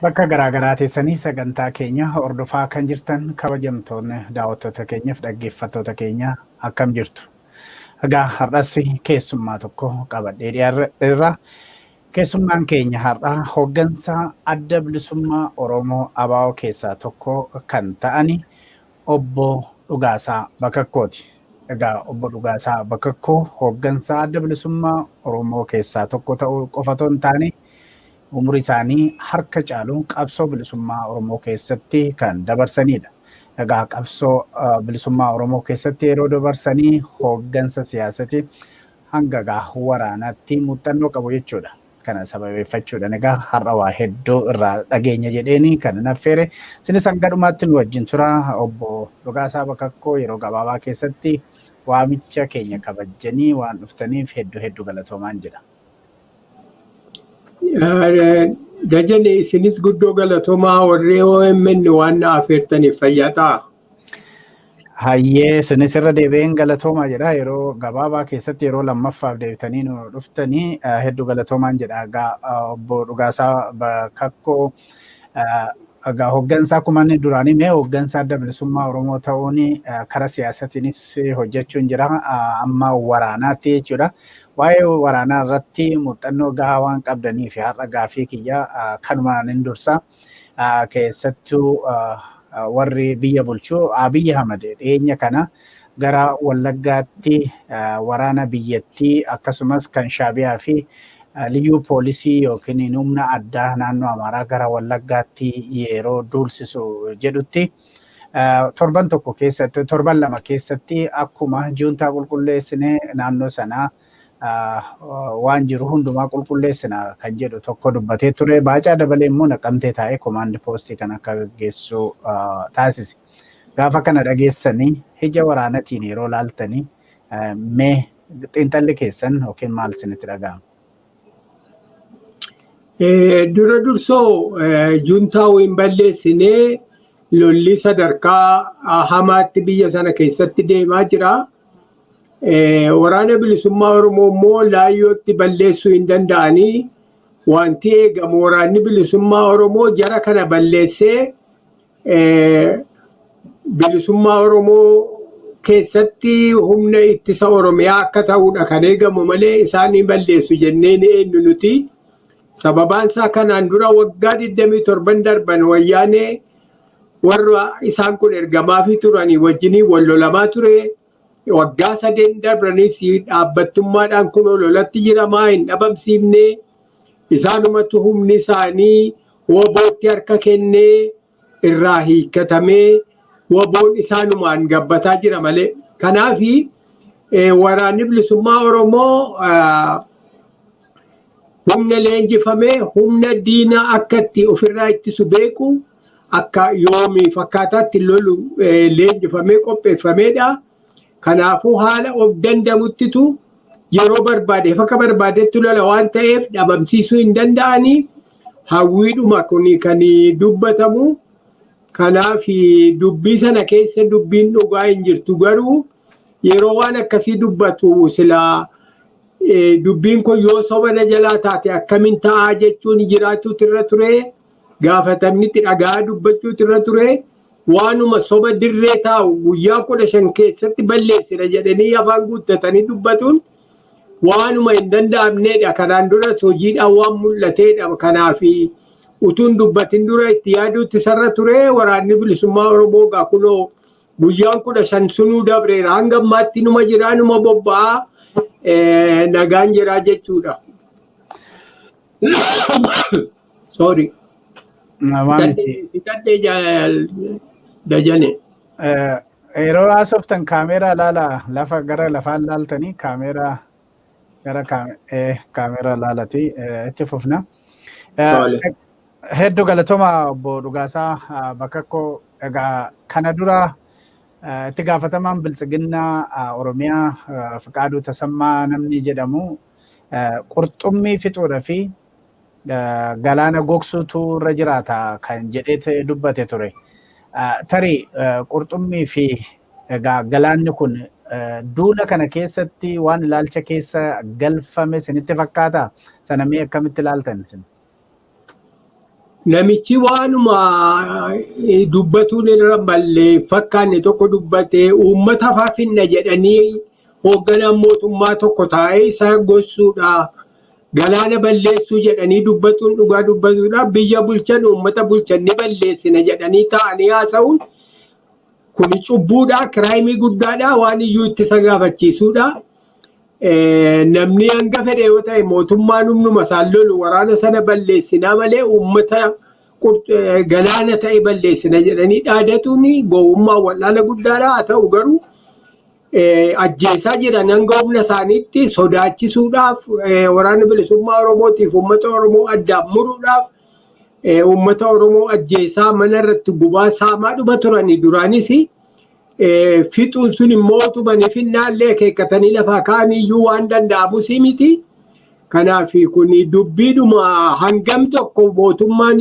Bakka garaagaraa teessanii sagantaa keenya hordofaa kan jirtan kabajamtoonni daawwattoota keenyaaf dhaggeeffattoota keenya akkam jirtu. Egaa har'as keessummaa tokko qabadhee dhiyaadheerra. Keessummaan keenya har'aa hooggansa adda bilisummaa Oromoo ABO keessaa tokko kan ta'ani obbo Dhugaasaa Bakakkooti. Egaa obbo Dhugaasaa Bakakkoo hooggansa adda bilisummaa Oromoo keessaa tokko ta'uu qofa otoo hin taane umurii isaanii harka caalu qabsoo bilisummaa Oromoo keessatti kan dabarsanidha. Egaa qabsoo bilisummaa Oromoo keessatti yeroo dabarsanii hooggansa siyaasati hanga waraanaatti muuxannoo qabu jechuudha. Kana sababeeffachuudhaan egaa har'a waa hedduu irraa dhageenya jedheeni kan naffeere. Isinis hanga dhumaatti nu wajjin tura. Obbo Dhugaasaa Bakakkoo yeroo gabaabaa keessatti waamicha keenya kabajanii waan dhuftaniif hedduu galatoomaan jedha. Dajane isinis guddoo galatoomaa warree OMN waan na affeertaniif fayyaa ta'a. Hayyee isinis irra deebi'een galatoomaa jedha. Yeroo gabaabaa keessatti yeroo lammaffaaf deebitanii nu dhuftanii hedduu galatoomaan jedha. Egaa obbo Dhugaasaa Bakakkoo egaa hooggansa akkuma inni duraanii mee hooggansa adda bilisummaa Oromoo ta'uun karaa siyaasatiinis hojjechuun jira. Amma waraanaatti jechuudha. Waa'ee waraanaa irratti muuxannoo gahaa waan qabdaniif har'a gaafii kiyya kanumaan hin dursa. Keessattuu warri biyya bulchuu Abiy Ahmed dhiyeenya kana gara Wallaggaatti waraana biyyattii akkasumas kan Shaabiyaa fi liyyuu poolisii yookiin humna addaa naannoo Amaaraa gara Wallaggaatti yeroo duulsisu jedhutti torban lama keessatti akkuma juuntaa qulqulleessine naannoo sanaa waan jiru hundumaa qulqulleessina kan jedhu tokko dubbatee ture. Baacaa dabalee immoo Naqamtee taa'ee komaandi poostii kan akka gaggeessu taasise. Gaafa kana dhageessanii ija waraanatiin yeroo laaltanii mee xiinxalli keessan yookiin maal isinitti dhaga'ama? Dura dursoo juuntaa hin balleessinee lolli sadarkaa hamaatti biyya sana keessatti deemaa jira. Waraana bilisummaa Oromoo immoo laayyootti balleessuu hin danda'anii wanti eegamu waraanni bilisummaa Oromoo jara kana balleessee bilisummaa Oromoo keessatti humna ittisa Oromiyaa akka ta'uudha kan eegamu malee isaanii balleessu jennee ni eenyu nuti. Sababaan isaa kanaan dura waggaa 27 darban wayyaanee warra isaan kun ergamaafi turanii wajjinii wal lolamaa ture. Waggaa 3 darbanis dhaabbattummaadhaan kun lolatti jiramaa hin dhabamsiifne. Isaanumatu humni isaanii wabootti harka kennee irraa hiikkatamee waboon isaanumaan gabbataa jira malee. Kanaafi waraanni bilisummaa Oromoo humna leenjifamee humna diina akka itti ofirraa ittisu beeku akka yoomii fakkaataatti lolu leenjifamee qopheeffameedha. Kanaafuu haala of dandamuttitu yeroo barbaadeef akka barbaadetti lola waan ta'eef dhabamsiisuu hin danda'anii hawwiidhuma kuni kan dubbatamu. Kanaaf dubbii sana keessa dubbiin dhugaa hin jirtu garuu yeroo waan akkasii dubbatu silaa dubbiin kun yoo soba na jalaa taate akkamiin ta'aa jechuun jiraatuutu irra ture. Gaafatamni itti dhagaa dubbachuutu irra ture. Waanuma soba dirree taa'u guyyaa 15 keessatti balleessina jedhanii afaan guuttatanii dubbatuun waanuma hin danda'amneedha. Kanaan duras hojiidhaan waan mul'ateedha. Kanaaf utuun dubbatin dura itti yaaduutti sarara ture. Waraanni bilisummaa Oromoo kunoo guyyaan 15 sunuu dabreera. Hanga ammaatti numa jiraa numa bobba'aa nagaan jiraa jechuudha. Sorry. Dajane. Yeroo haasoftan kaameeraa laala lafa gara lafaan laaltanii kaameeraa gara kaameeraa laalati itti fufna. Hedduu galatooma obbo Dhugaasaa Bakakkoo. Egaa kana dura itti gaafatamaan biltsiginnaa Oromiyaa Fiqaaduu Tasammaa namni jedhamu qurxummii fixuudha fi galaana gogsuutu irra jiraata kan jedhee dubbate ture. Tarii qurxummii fi galaanni kun duula kana keessatti waan ilaalcha keessa galfame isinitti fakkaata? Sana mee akkamitti ilaaltan isin? namichi waanuma dubbatuun irra malee fakkaanne tokko dubbatee uummata faafinna jedhanii hoogganaan mootummaa tokko taa'ee isa gossuudha. Galaana balleessuu jedhanii dubbatuun dhugaa dubbatuudha. Biyya bulchan uummata bulchan ni balleessina jedhanii taa'anii haasa'uun kuni cubbuudha, kiraayimii guddaadha, waan iyyuu ittisa gaafachiisuudha. Namni hanga fedhe yoo ta'e mootummaan humnuma isaan lolu waraana sana balleessinaa malee uummata galaana ta'e balleessina jedhanii dhaadatuun gowwummaa wallaala guddaadha. Haa ta'u garuu ajjeesaa jiran hanga humna isaaniitti sodaachisuudhaaf waraana bilisummaa Oromootiif uummata Oromoo addaan muruudhaaf uummata Oromoo ajjeesaa mana irratti gubaa saamaa dhuma turanii duraanis fixuun sun immoo utubanii finnaallee akeekkatanii lafaa kaa'anii iyyuu waan danda'amus miti. Kanaaf kun dubbiidhuma hangam tokko mootummaan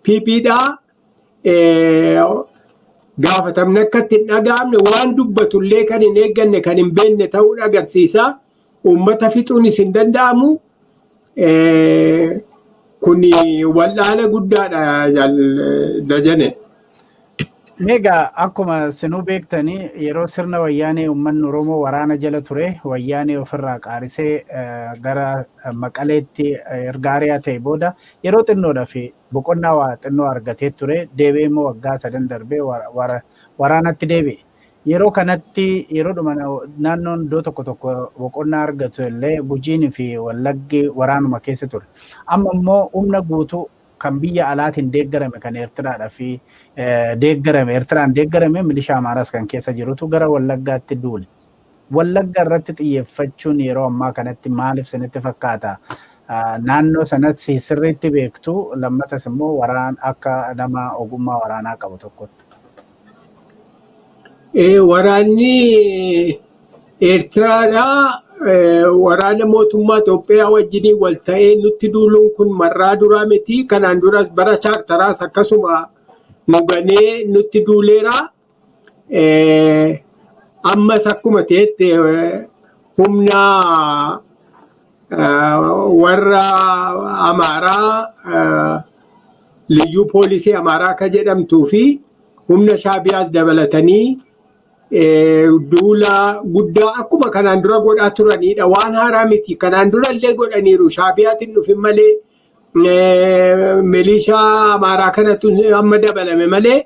PPdhaa gaafatamni akka itti hin dhaga'amne waan dubbatullee kan hin eegganne kan hin beekne ta'uu agarsiisa. Uummata fixuunis hin danda'amu. Kun wallaala guddaadha Dajane. Egaa akkuma sinuu beektanii yeroo sirna wayyaanee uummanni Oromoo waraana jala ture wayyaanee ofirraa qaarisee gara Maqaleetti erga ari'aa ta'e booda yeroo xinnoodhaaf boqonnaa waa xinnoo argatee ture deebi'ee immoo waggaa 3 darbee waraanatti deebi'e. Yeroo kanatti yeroodhuma naannoon iddoo tokko tokko boqonnaa argatu illee Gujiin fi Wallaggi waraanuma keessa ture. Amma immoo humna guutuu kan biyya alaatiin deeggarame kan Eertiraadhaa fi Eertiraan deeggarame milishaa Amaaraas kan keessa jirutu gara Wallaggaatti duule. Wallagga irratti xiyyeeffachuun yeroo ammaa kanatti maaliif isinitti fakkaata? Naannoo sanatti sirriitti beektu lammatas immoo waraan akka nama ogummaa waraanaa qabu tokkotti. Waraanni Eertiraadhaa waraana mootummaa Itoophiyaa wajjin wal ta'ee nutti duuluun kun marraa duraa miti. Kanaan duras bara chaartaraas akkasuma nuganee nutti duuleera. Ammas akkuma ta'etti humna warra Amaaraa liyyuu poolisii Amaaraa ka jedhamtuu fi humna Shaabiyaas dabalatanii duula guddaa akkuma kanaan dura godhaa turanidha. Waan haaraa miti. Kanaan dura illee godhaniiru. Shaabiyaatiin dhufin malee milishaa Amaaraa kanatu amma dabalame malee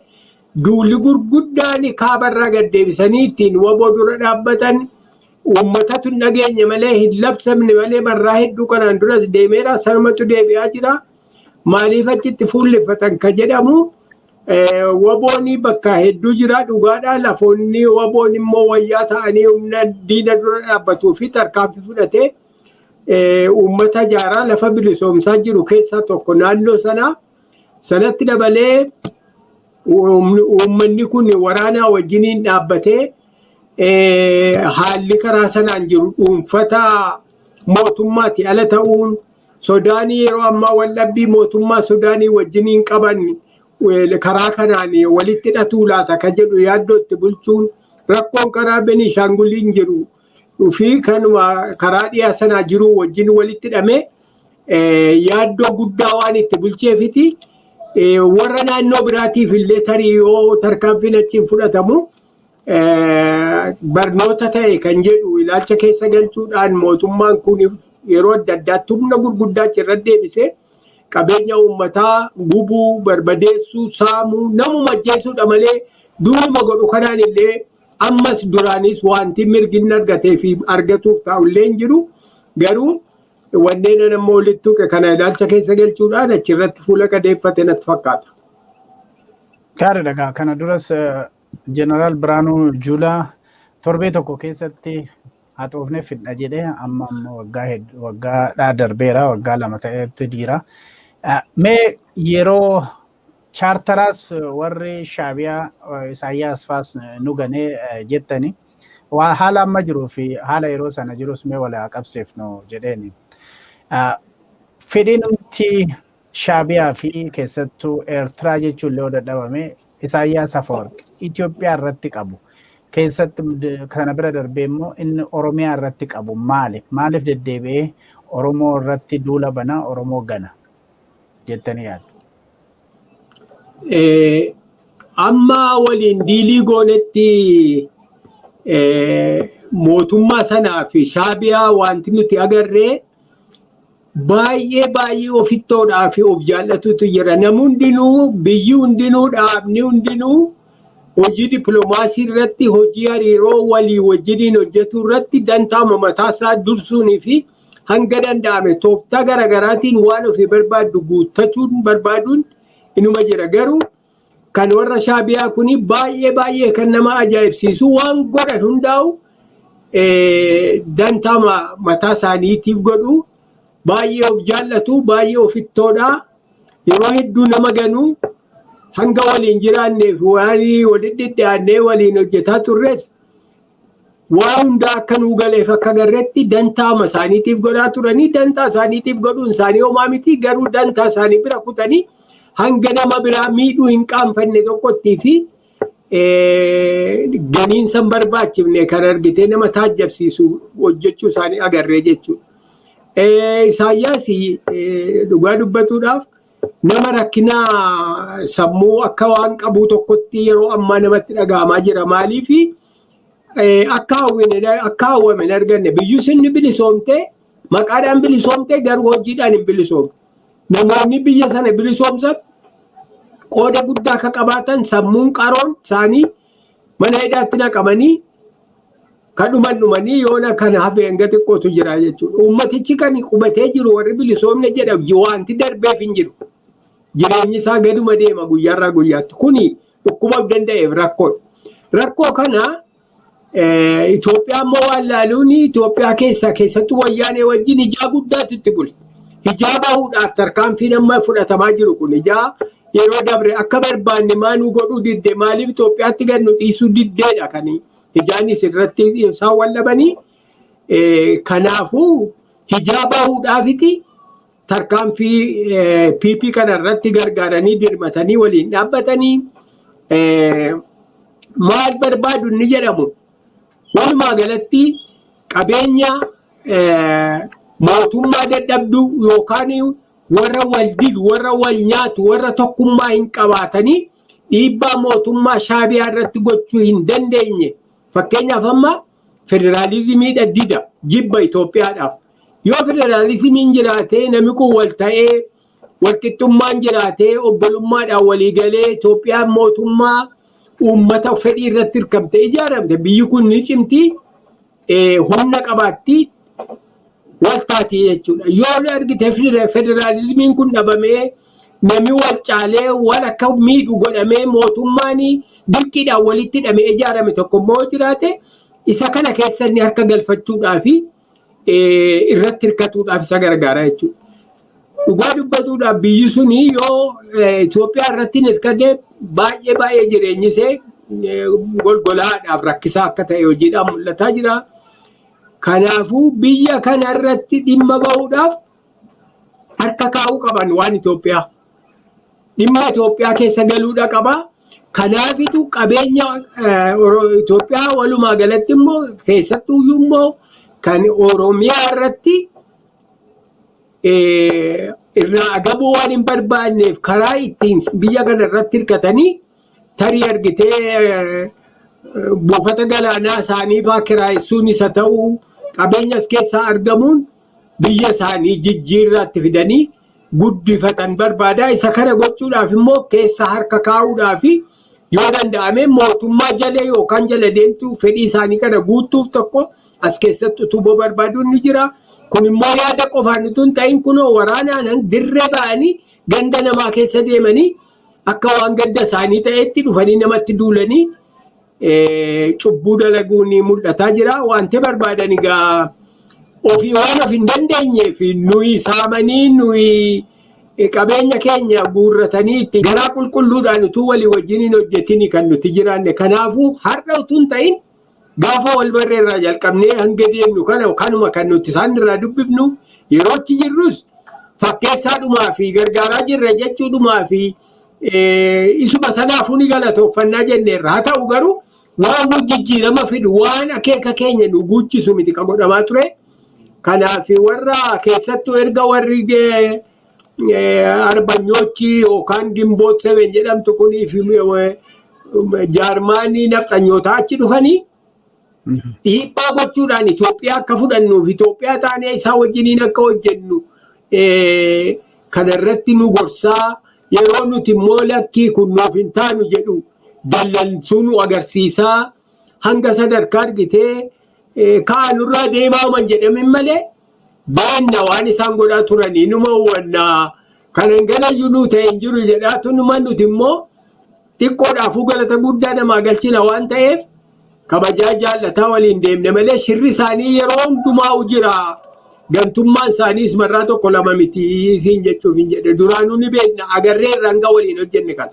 duulli gurguddaan kaabarraa gad deebisanii ittiin waboo dura dhaabbatan uummatatu hin dhageenye malee hin labsamne malee marraa hedduu kanaan duras deemeera. Sanumatu deebi'aa jira. Maaliif achitti fuulleffatan ka jedhamu wabooni bakka hedduu jira dhugaadha. Lafoonni waboon immoo wayyaa ta'anii humna diina dura dhaabbatuu fi tarkaanfii fudhatee uummata jaaraa lafa bilisoomsaa jiru keessaa tokko naannoo sanatti dabalee uummanni kun waraanaa wajjiniin dhaabbatee haalli karaa sanaan jiru dhuunfata mootummaatti ala ta'uun Sudaanii yeroo ammaa waldhabbii mootummaa Sudaanii wajjiniin qaban karaa kanaan walitti hidhatuu laata kan jedhu yaaddootti bulchuun rakkoon karaa Benishaanguliin jiru fi kanuma karaa dhiyaa sanaa jiru wajjin walitti hidhame yaaddoo guddaa waan itti bulcheefiti. Warra naannoo biraatiif illee tarii yoo tarkaanfiin achiin fudhatamu barnoota ta'e kan jedhu ilaalcha keessa galchuudhaan mootummaan kun yeroo adda addaatti humna gurguddaa irra deebisee qabeenya uummataa gubuu, barbadeessuu, saamuu, namuma ajjeesuudha malee duuluma godhu kanaan illee ammas duraanis wanti mirginni argatee fi argatuuf taa'ullee hin jiru. Garuu wanneen nama walitti tuqe kana ilaalcha keessa galchuudhaan achirratti fuula qadeeffate natti fakkaata. Gaariidha. Kana duras Jeneraal Biraanuu Juulaa torbee tokko keessatti haxoofne fidha jedhee amma waggaa darbeera waggaa 2 ta'etti jira. Mee yeroo chaartaraas warri Shaabiyaa Isaayyaas faas nuganee jettani haala amma jiruu fi haala yeroo sana jirus mee wal qabsiifnu jedheeni. Fedhiinumti Shaabiyaa fi keessattuu Eertiraa jechuun illee dadhabame Isaayyaas Afeworqi Itoophiyaa irratti qabu. Keessatti kana bira darbee immoo inni Oromiyaa irratti qabu maaliif deddeebi'ee Oromoo irratti duula bana Oromoo gana jettanii yaaddu? amma waliin diilii goonetti mootummaa sanaa fi Shaabiyaa wanti nuti agarree baay'ee ofittoodhaa fi of jaallatutu jira. Namni hundinuu, biyyi hundinuu, dhaabni hundinuu hojii dippiloomaasii irratti, hojii hariiroo walii wajjiniin hojjetu irratti dantaa mataasaa dursuunii fi hanga danda'ame tooftaa garaagaraatiin waan ofii barbaaddu guuttachuun barbaaduun inuma jira. Garuu kan warra Shaabiyaa kuni baay'ee kan nama ajaa'ibsiisu waan godhan hundaa'u dantaa mataa isaaniitiif godhu. Baay'ee of jaallatu, baay'ee ofittoodha. Yeroo hedduu nama ganuu hanga waliin jiraanneef waan walitti dhiyaannee waliin hojjetaa turres waan hundaa akka nuu galeef akka garreetti dantaa isaaniitiif godhaa turanii, dantaa isaaniitiif godhuun isaanii homaa miti. Garuu dantaa isaanii bira kutanii hanga nama biraa miidhuu hin qaanfanne tokkottii fi ganiinsa hin barbaachifne kan argitee nama taajjabsiisu hojjechuu isaanii agarree jechuudha. Isaayyaas dhugaa dubbatuudhaaf nama rakkinaa sammuu akka waan qabuu tokkotti yeroo ammaa namatti dhaga'amaa jira. Maaliif akka hawwame hin arganne biyyus inni bilisoomtee maqaadhaan bilisoomtee garuu hojiidhaan hin bilisoomne. Namoonni biyya sana bilisoomsan qooda guddaa akka qabaatan sammuun qaroon isaanii mana hidhaatti naqamanii kadhuman dhumanii yoona kana hafe hanga xiqqootu jira jechuudha. Uummatichi kan qubatee jiru warri bilisoomne jedhamu wanti darbeef hin jiru. Jireenyi isaa gaduma deema guyyaarraa guyyaatti. Kuni dhukkuba danda'eef rakkoodha. Rakkoo kana Itoophiyaa immoo waan laaluun Itoophiyaa keessattuu wayyaanee wajjin ijaa guddaatu itti bule. Ijaa bahuudhaaf tarkaanfiin amma fudhatamaa jiru kun ijaa yeroo dabre akka barbaanne maanuu godhuu didde maaliif Itoophiyaatti gannu dhiisuu diddeedha kan ijaanis irratti isaan wallabanii. Kanaafuu ijaa bahuudhaafiti tarkaanfii PP kanarratti gargaaranii dirmatanii waliin dhaabbatanii maal barbaadu inni jedhamu. Walumaa galatti qabeenya mootummaa dadhabdu yookaan warra wal didu, warra wal nyaatu, warra tokkummaa hin qabaatanii dhiibbaa mootummaa Shaabiyaa irratti gochuu hin dandeenye. Fakkeenyaaf amma federaalizimiidha dida jibba Itoophiyaadhaaf. Yoo federaalizimiin jiraatee namni kun wal ta'ee walqixxummaan jiraatee obbolummaadhaan walii galee Itoophiyaan mootummaa uummata fedhii irratti hirkamte ijaaramte biyyi kun ni cimti, humna qabaatti, wal taati jechuudha. Yoo argite federaalizimiin kun dhabamee namni wal caalee wal akka miidhu godhamee mootummaan dirqiidhaan walitti hidhamee ijaarame tokko immoo jiraate isa kana keessa inni harka galfachuudhaaf irratti hirkatuudhaaf isa gargaara jechuudha. Dhugaa dubbatuudhaaf biyyi suni yoo Itoophiyaa irratti hirkatee baay'ee jireenyi ishee golgolaadhaaf rakkisaa akka ta'e hojiidhaan mul'ataa jira. Kanaafuu biyya kana irratti dhimma bahuudhaaf harka kaa'uu qaban waan Itoophiyaa. Dhimma Itoophiyaa keessa galuudha qaba. Kanaafitu qabeenya Itoophiyaa walumaa galatti immoo keessattuu immoo kan Oromiyaa irratti irraa agabuu waan hin barbaanneef karaa ittiin biyya kana irratti hirkatanii tarii argitee buufata galaanaa isaanii fa'aa kiraayessuun isa ta'uu qabeenyas keessaa argamuun biyya isaanii jijjiirraatti fidanii guddifatan barbaada. Isa kana gochuudhaaf immoo keessa harka kaa'uudhaaf yoo danda'ame mootummaa jala yookaan jala deemtuu fedhii isaanii kana guutuuf tokko as keessatti utuboo barbaaduun ni jira. Kun immoo yaada qofaan utuu hin ta'in kunoo waraanaan dirree ba'anii ganda namaa keessa deemanii akka waan ganda isaanii ta'etti dhufanii namatti duulanii cubbuu dalaguun mul'ataa jira. Wanti barbaadan egaa ofii waan of hin dandeenyeef nuyi saamanii nuyi qabeenya keenya guurratanii itti garaa qulqulluudhaan utuu walii wajjin hojjetini kan nuti jiraanne. Kanaafuu har'a utuu hin ta'in gaafa wal barreerraa jalqabnee hanga deemnu kanuma kan nuti isaan irraa dubbifnu yerootti jirrus fakkeessaadhumaa fi gargaaraa jirra jechuudhumaa fi isuma sanaafuu ni galatoofannaa jenneerra. Haa ta'u garuu waan jijjiirama fidu waan akeeka keenya nu guuchisu miti kan godhamaa ture. Kanaaf warra keessattuu erga warri arbanyoochi yookaan Gimboot 7 jedhamtu kunii fi jaarmaanii nafxanyootaa achi dhufanii dhiibbaa gochuudhaan Itoophiyaa akka fudhannuuf Itoophiyaa taanee isaa wajjiniin akka hojjennu kanarratti nu gorsaa yeroo nuti immoo lakkii kun nuuf hin taanu jedhu dallansuu nu agarsiisaa hanga sadarkaa argitee kaanurraa deemaaman jedhamin malee baanna waan isaan godhaa turanii numa huwannaa kanan galayyuu nu ta'e hin jiru jedhaatu numa nuti immoo xiqqoodhaafuu galata guddaa namaa galchina waan ta'eef kabajaa jaallataa waliin deemne malee shirri isaanii yeroo hundumaa jira gantummaan isaaniis marraa tokko lama miti isiin jechuuf hin jedhe duraanuu ni beekna agarree ranga waliin hojjenne kana.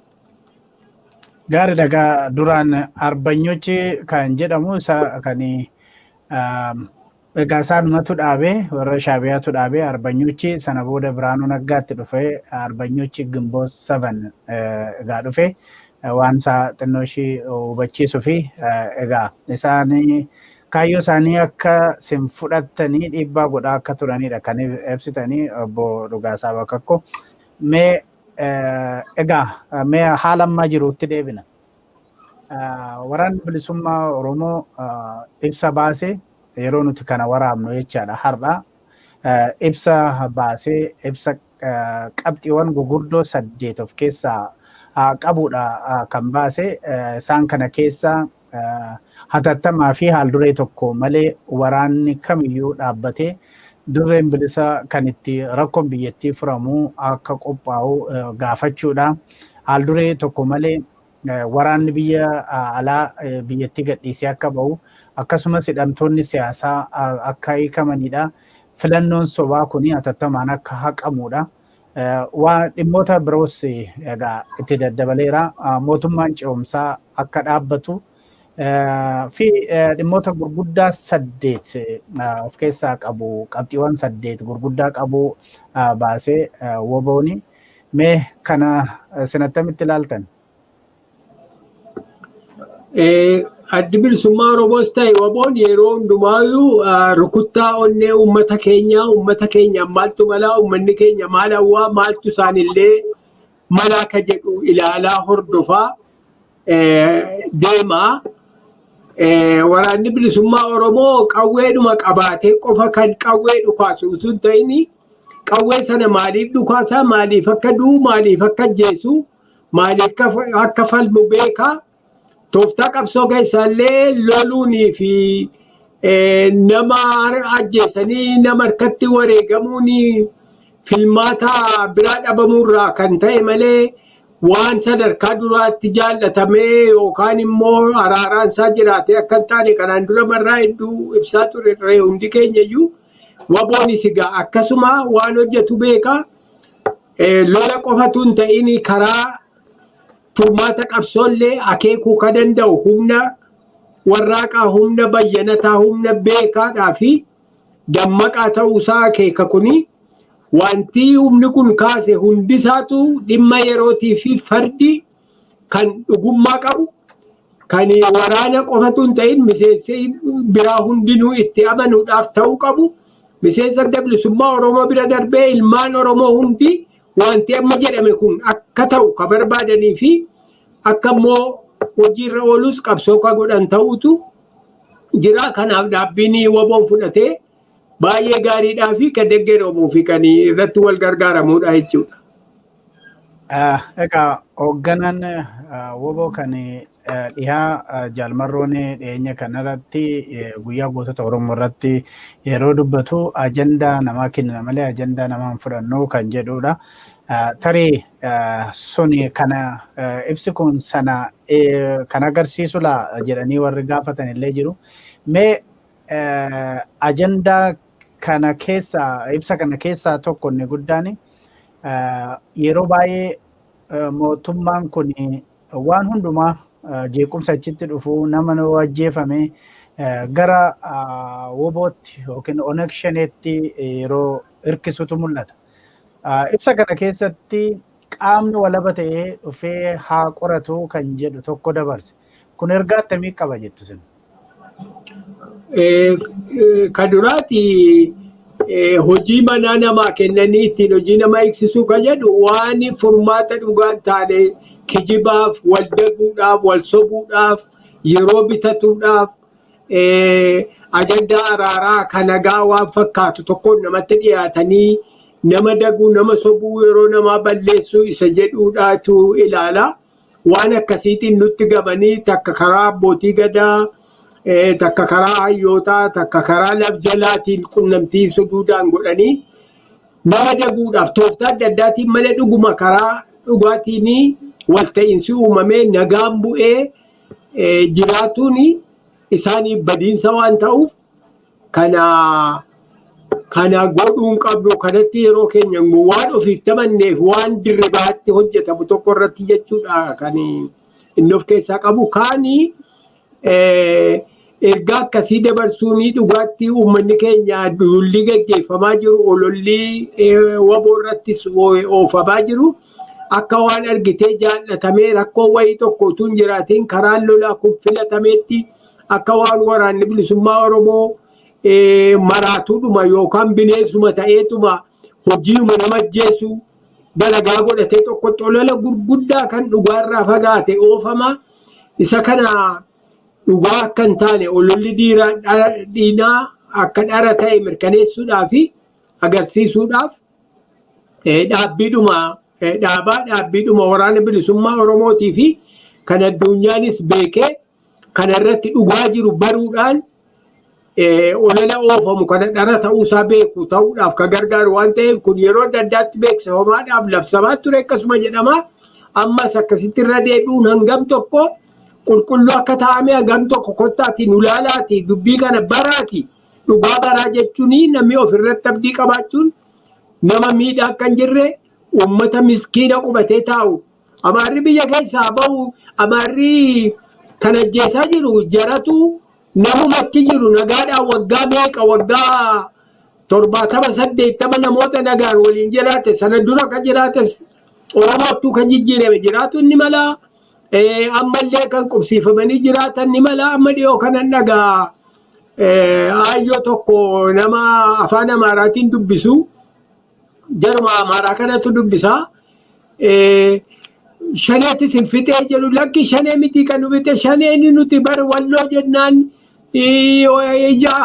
Gaarii dhagaa duraan arbanyochi kan jedhamu isa kan egaa isaanumatu dhaabee warra Shaabiyaatu dhaabee arbanyochi sana booda Biraanuu Naggaatti dhufee arbanyochi Gimboot 7 egaa dhufee waan isaa xinnoo ishii hubachiisuu fi egaa isaanii kaayyoo isaanii akka sin fudhattanii dhiibbaa godhaa akka turanidha kan ibsitanii obbo Dhugaasaa Bakakkoo. Mee egaa mee haala ammaa jiruutti deebina. Waraanni bilisummaa Oromoo ibsa baasee yeroo nuti kana waraabnu jechaadha har'a ibsa baasee ibsa qabxiiwwan gurguddoo 8 of keessaa qabudha kan baasee isaan kana keessaa hatattamaa fi haalduree tokko malee waraanni kamiyyuu dhaabbatee durreen bilisa kan itti rakkoon biyyattii furamuu akka qophaa'u gaafachuudha. Haalduree tokko malee waraanni biyya alaa biyyattii gadhiisee akka ba'u akkasumas hidhamtoonni siyaasaa akka hiikamanidha. Filannoon sobaa kun hatattamaan akka haqamudha. Waan dhimmoota biroos egaa itti daddabaleera. Mootummaan ce'umsaa akka dhaabbatu fi dhimmoota gurguddaa 8 of keessaa qabu qabxiiwwan 8 gurguddaa qabu baasee wobooni. Mee kana isin attamitti ilaaltan? Addi bilisummaa Oromoos ta'e woboon yeroo hundumaayyuu rukuttaa onnee uummata keenya maaltu malaa uummanni keenya maal hawwaa maaltu isaanillee malaa akka jedhu ilaalaa hordofaa deemaa. Waraanni bilisummaa Oromoo qawweedhuma qabaatee qofa kan qawwee dhukaasu utuu hin ta'in qawwee sana maaliif dhukaasaa maaliif akka du'u maaliif akka ajjeesu maaliif akka falmu beekaa. Tooftaa qabsoo keessaallee loluunii fi nama ajjeesanii nama harkatti wareegamuun filmaata biraa dhabamuurraa kan ta'e malee waan sadarkaa duraatti jaallatamee yookaan immoo araaraan isaa jiraate akka hin taane kanaan dura marraa hedduu ibsaa turre hundi keenyayyuu waboonis egaa akkasuma waan hojjetu beekaa lola qofatu hin ta'in karaa furmaata qabsoollee akeekuu ka danda'u humna warraaqaa humna bayyanataa humna beekaadhaa fi dammaqaa ta'uusaa akeeka kuni wanti humni kun kaase hundisaatu dhimma yerootii fi fardi kan dhugummaa qabu kan waraana qofatu hin ta'in miseensi biraa hundinuu itti amanuudhaaf ta'uu qabu miseensa adda bilisummaa Oromoo bira darbee ilmaan Oromoo hundi wanti amma jedhame kun akka ta'u ka barbaadanii fi akka immoo hojiirra oolus qabsoo ka godhan ta'utu jira. Kanaaf dhaabbiin woboon fudhatee baay'ee gaariidhaa fi kan deeggaramuu fi kan irratti wal gargaaramudha jechuudha. Egaa hoogganaan woboo kan dhihaa jaalmarroon dhiyeenya kanarratti guyyaa gootota Oromoo irratti yeroo dubbatu ajandaa namaa kenna malee ajandaa namaa hin fudhannu kan jedhudha. Tarii suni kana ibsi kun sana kan agarsiisu laa jedhanii warri gaafatan illee jiru. Mee ajandaa kana keessaa ibsa kana keessaa tokko inni guddaan yeroo baay'ee mootummaan kun waan hundumaa jeequmsa achitti dhufu nama ajjeefame gara wobootti yookiin Oneg Shaneetti yeroo hirkisutu mul'ata. Ibsa kana keessatti qaamni walaba ta'ee dhufee haa qoratu kan jedhu tokko dabarse. Kun ergaa akkamii qaba jettu sin? Ka duraati hojii manaa namaa kennanii ittiin hojii namaa eegsisuu kan jedhu waan furmaata dhugaan taane kijibaaf, wal daguudhaaf, wal sobuudhaaf, yeroo bitatuudhaaf, ajandaa araaraa kan nagaa waan fakkaatu tokkoon namatti dhiyaatanii nama daguu, nama sobuu, yeroo namaa balleessuu isa jedhuudhaatu ilaala. Waan akkasiitiin nutti gabanii takka karaa abbootii gadaa, takka karaa hayyootaa, takka karaa laf jalaatiin qunnamtii suduudhaan godhanii nama daguudhaaf tooftaa adda addaatiin malee dhuguma karaa dhugaatiin walta'iinsi uumamee nagaan bu'ee jiraatuun isaanii badiinsa waan ta'uuf kana godhuun qabnu kanatti yeroo keenya waan ofiif tamanneef waan dirribaatti hojjetamu tokko irratti jechuudha kan inni of keessaa qabu. Kaanii ergaa akkasii dabarsuun dhugaatti uummanni keenya lolli gaggeeffamaa jiru, ololli waboo irrattis oofamaa jiru. Akka waan argitee jaallatamee rakkoo wayii tokko utuu hin jiraatiin karaan lolaa kun filatameetti akka waan waraanni bilisummaa Oromoo maraatuudhuma yookaan bineensuma ta'eetuma hojiiuma nama ajjeesu dalagaa godhatee tokkotti olola gurguddaa kan dhugaarraa fagaate oofama. Isa kana dhugaa akka hin taane ololli diinaa akka dhara ta'e mirkaneessuudhaa fi agarsiisuudhaaf dhaabbiidhuma waraana bilisummaa Oromootii fi kan addunyaanis beekee kanarratti dhugaa jiru baruudhaan olola oofamu kana dhara ta'uusaa beeku ta'uudhaaf kan gargaaru waan ta'eef kun yeroo adda addaatti beeksifamaadhaaf labsamaa ture akkasuma jedhama. Ammas akkasitti irra deebi'uun hangam tokko qulqulluu akka ta'ame hangam tokko kottaati nu laalaati dubbii kana baraati. Dhugaa baraa jechuun namni ofirratti abdii qabaachuun nama miidhaa akka hin jirre uummata miskiina qubatee taa'u. Amaarri biyya keessaa bahu amaarri kan ajjeesaa jiru jaratu namumatti jiru nagaadhaan waggaa meeqa waggaa 70-80 namoota nagaan waliin jiraate sana dura kan jiraates Oromoottuu kan jijjiirame jiraatu inni mala ammallee kan qubsiifamanii jiraatan ni mala. Amma dhiyoo kanan dhagaa aayyoo tokko nama afaan Amaaraatiin dubbisu jaruma Amaaraa kanatu dubbisaa. Shaneetti sinfitee jedhu lakki shanee miti kan nufite shaneeni nuti bar walloo jennaan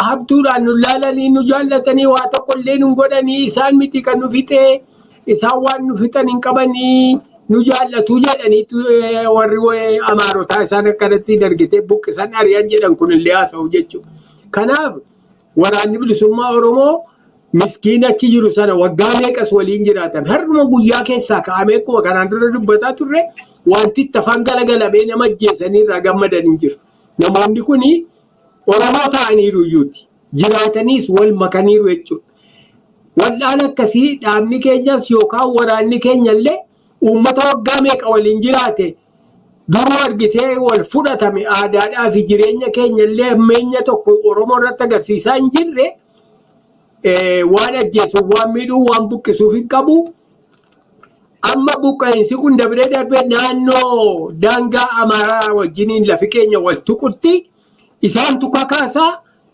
habtuudhaan nu laalanii nu jaallatanii waa tokko illee nu godhanii isaan miti kan nufite isaan waan nu fixan hin qabanii nu jaallatu jedhanii warri Amaarotaa isaan akkanatti dargitee buqqisan ari'an jedhan kun illee haasa'u jechuudha. Kanaaf waraanni bilisummaa Oromoo miskiin achi jiru sana waggaa meeqas waliin jiraatan har'uma guyyaa keessaa ka'amee akkuma kanaan dura dubbataa turre wanti itti afaan galagalamee nama ajjeesanii irraa gammadan hin jiru. Namoonni kun Oromoo ta'aniiru iyyuuti jiraataniis wal makaniiru jechuudha. Waldhaan akkasii dhaabni keenyas yookaan waraanni keenyallee uummata waggaa meeqa waliin jiraate duruu argitee wal fudhatame aadaadhaa fi jireenya keenyallee ammeenya tokko Oromoo irratti agarsiisaa hin jirre. Waan ajjeesuuf waan miidhuu waan buqqisuuf hin qabu. Amma buqqeensi kun darbee naannoo daangaa Amaaraa wajjiniin lafi keenya wal tuqutti isaantu kakaasaa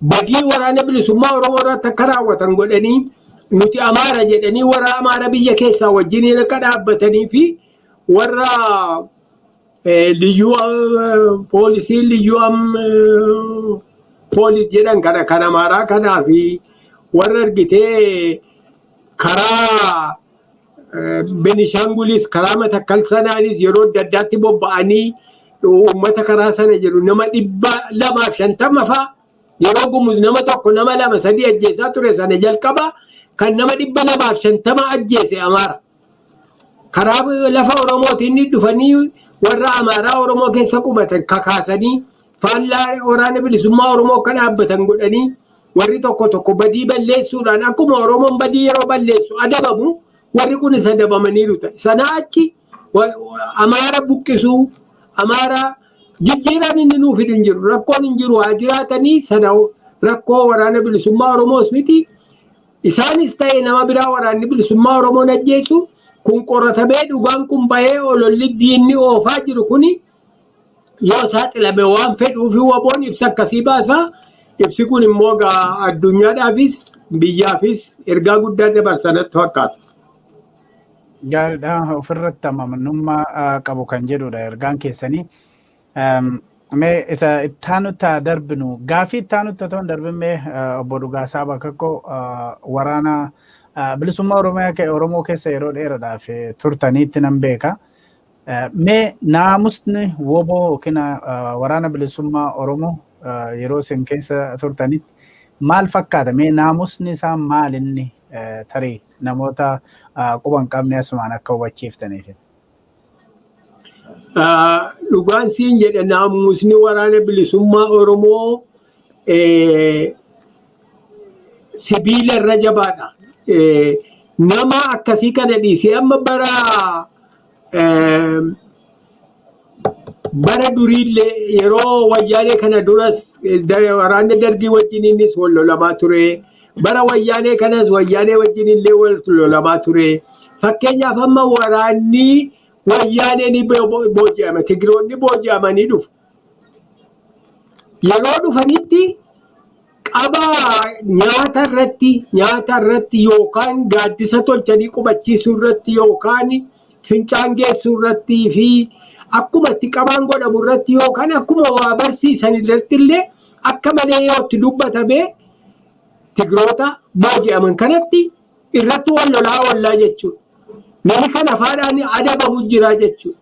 badii waraana bilisummaa Oromoo irratti akka raawwatan godhanii nuti Amaara jedhanii warra Amaara biyya keessaa wajjiniin akka dhaabbatanii fi warra poolisii poolis jedhan kana kan Amaaraa kanaa fi warra argitee karaa Benishangulis karaa Matakkal sanaanis yeroo adda addaatti bobba'anii uummata karaa sana jiru nama 250 fa'aa yeroo gumuz nama tokko nama 2-3 ajjeesaa ture sana jalqaba kan nama 250 ajjeese Amaara. Karaa lafa Oromootiin dhufanii warra Amaaraa Oromoo keessa qubatan kakaasanii faallaa waraana bilisummaa Oromoo kan dhaabbatan godhanii warri tokko badii balleessuudhaan akkuma Oromoon badii yeroo balleessu adabamu warri kun isa adabamaniiru ta'e. Sana achi Amaara buqqisuu Amaara jijjiiraan inni nuuf hin jiru rakkoon hin jiru haa jiraatanii sana rakkoo waraana bilisummaa Oromoos miti. Isaanis ta'e nama biraa waraanni bilisummaa Oromoon ajjeesu kun qoratamee dhugaan kun bahee ololli diinni oofaa jiru kuni yoo saaxilame waan fedhuufi waboon ibsa akkasii baasaa. Ibsi kun immoo addunyaadhaafis biyyaafis ergaa guddaa dabarsanatti fakkaata. Gaariidha ofirratti amanamummaa qabu kan jedhudha ergaan keessanii. Mee isa ittaanutti darbinu gaafii ittaanutti otoo hin darbin mee obbo Dhugaasaa Bakakkoo waraana bilisummaa Oromoo keessa yeroo dheeraadhaaf turtaniitti nan beeka. Mee naamusni WBO yookiin waraana bilisummaa Oromoo yeroo isin keessa turtanitti maal fakkaata? Mee naamusni isaa maal inni tarii namoota quba hin qabne asumaan akka hubachiiftaniif? Dhugaan siin jedha naamusni waraana bilisummaa Oromoo sibiila irra jabaadha. Nama akkasii kana dhiisee amma bara duriillee yeroo wayyaanee kana duras waraanni Dargii wajjiniinis wal lolamaa ture. Bara wayyaanee kanas wayyaanee wajjinillee wal lolamaa ture. Fakkeenyaaf amma waraanni wayyaanee ni booji'ama. Tigiroonni booji'amanii dhufu. Yeroo dhufanitti qabaa nyaata irratti yookaan gaaddisa tolchanii qubachiisuu irratti yookaan fincaan geessuu irratti fi akkuma itti qabaan godhamu irratti yookaan akkuma waa barsiisan irratti illee akka malee yoo itti dubbatamee Tigiroota booji'aman kanatti irratti wal lolaa ollaa jechuudha. Namni kan afaadhaan adabamu jira jechuudha.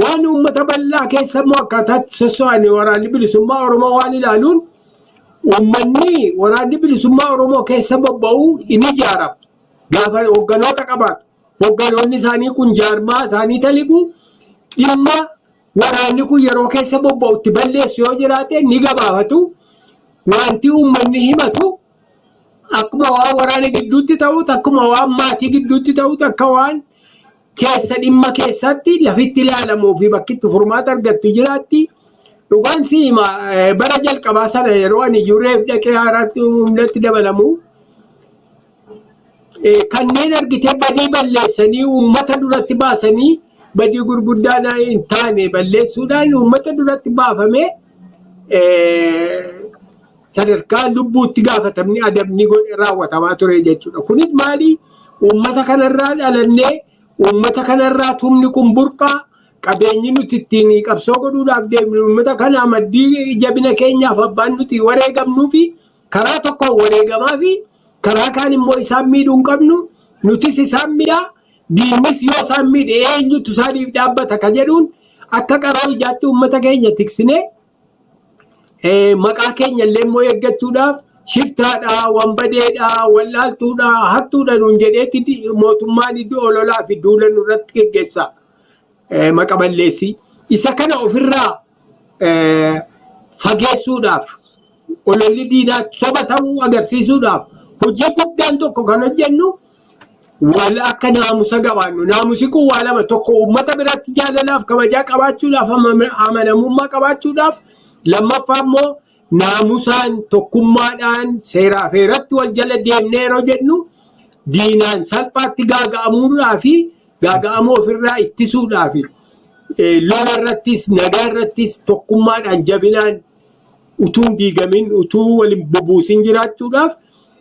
Waan uummata bal'aa keessa immoo akkaataatti soso'an waraanni bilisummaa Oromoo waan ilaaluun uummanni waraanni bilisummaa Oromoo keessa bobba'uu inni ijaarama. Gaafa hoogganoota qabaatu. Hoogganoonni isaanii kun jaarmaa isaanii taliqu dhimma waraanni kun yeroo keessa bobba'utti balleessu yoo jiraate ni gabaafatu. Wanti uummanni himatu akkuma waan waraana gidduutti ta'uutu akkuma waan maatii gidduutti ta'uutu akka waan keessa dhimma keessatti lafitti ilaalamuu fi bakkitti furmaata argattu jiraatti. Dhugaan siima bara jalqabaa sana yeroo ani jureef dhaqee haaraatti humnatti dabalamu kanneen argitee badii balleessanii uummata duratti baasanii badii gurguddaan hin taane balleessuudhaan uummata duratti baafamee sadarkaa lubbuutti gaafatamni adabni raawwatamaa ture jechuudha. Kunis maali? Uummata kanarraa dhalannee uummata kanarraa humni kun burqaa qabeenyi nuti ittiin qabsoo godhuudhaaf deemnu uummata kana maddii jabina keenyaaf abbaan nuti wareegamnuu fi karaa tokko wareegamaa fi karaa kaan immoo isaan miidhuu hin qabnu nutis isaan miidhaa diinnis yoo isaan miidhe eenyutu isaaniif dhaabbata ka jedhuun akka qaroo ijaatti uummata keenya tiksinee maqaa keenya illee immoo eeggachuudhaaf shiftaadhaa, wambadeedhaa, wallaaltuudhaa, hattuudha nuun jedheetti mootummaan iddoo ololaa fi duula nurratti geggeessa. Maqa balleessi. Isa kana ofirraa fageessuudhaaf ololli diinaa soba ta'uu agarsiisuudhaaf hojii guddaan tokko kan hojjennu wal akka naamusa qabaannu. Naamusi kun waa lama tokko uummata biratti jaalalaaf kabajaa qabaachuudhaaf amanamummaa qabaachuudhaaf lammaffaa immoo naamusaan tokkummaadhaan seeraa feeratti wal jala deemnee yeroo jennu diinaan salphaatti gaaga'amuudhaa fi gaaga'amuu ofirraa ittisuudhaa fi lola irrattis nagaa irrattis tokkummaadhaan jabinaan utuu hin diigamin utuu waliin bubuusin jiraachuudhaaf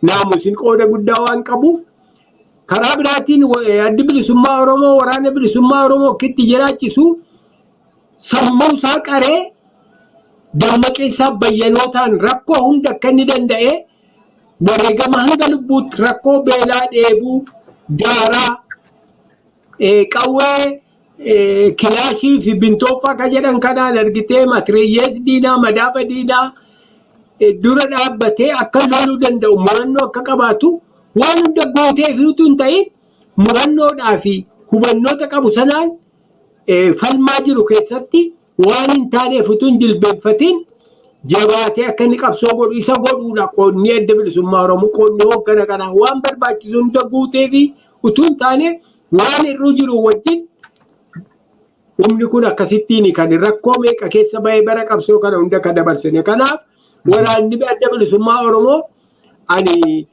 naamusin qooda guddaa waan qabuuf karaa biraatiin addi bilisummaa Oromoo waraana bilisummaa Oromoo akkitti jiraachisu sammuu isaa qaree dammaqeessaa bayyanootaan rakkoo hunda akka inni danda'e wareegama hanga lubbuutti rakkoo beelaa dheebuu daaraa qawwee kilaashii fi bintooffaa ka jedhan kanaan argitee matiriyyees diinaa madaafa diinaa dura dhaabbatee akka loluu danda'u murannoo akka qabaatu waan hunda gootee fi utuu hin ta'in murannoodhaa fi hubannoota qabu sanaan falmaa jiru keessatti waan hin taaneef utuu hin jilbeenfatin jabaatee akka inni qabsoo godhu isa godhuudha qoonni adda bilisummaa Oromoo qoonni hooggana kanaa waan barbaachisu hunda guutee fi utuu hin taane waan irra jiru wajjin humni kun akkasittiin kan rakkoo meeqa keessa bahee bara qabsoo kana hunda kan dabarsine. Kanaaf waraanni adda bilisummaa Oromoo ani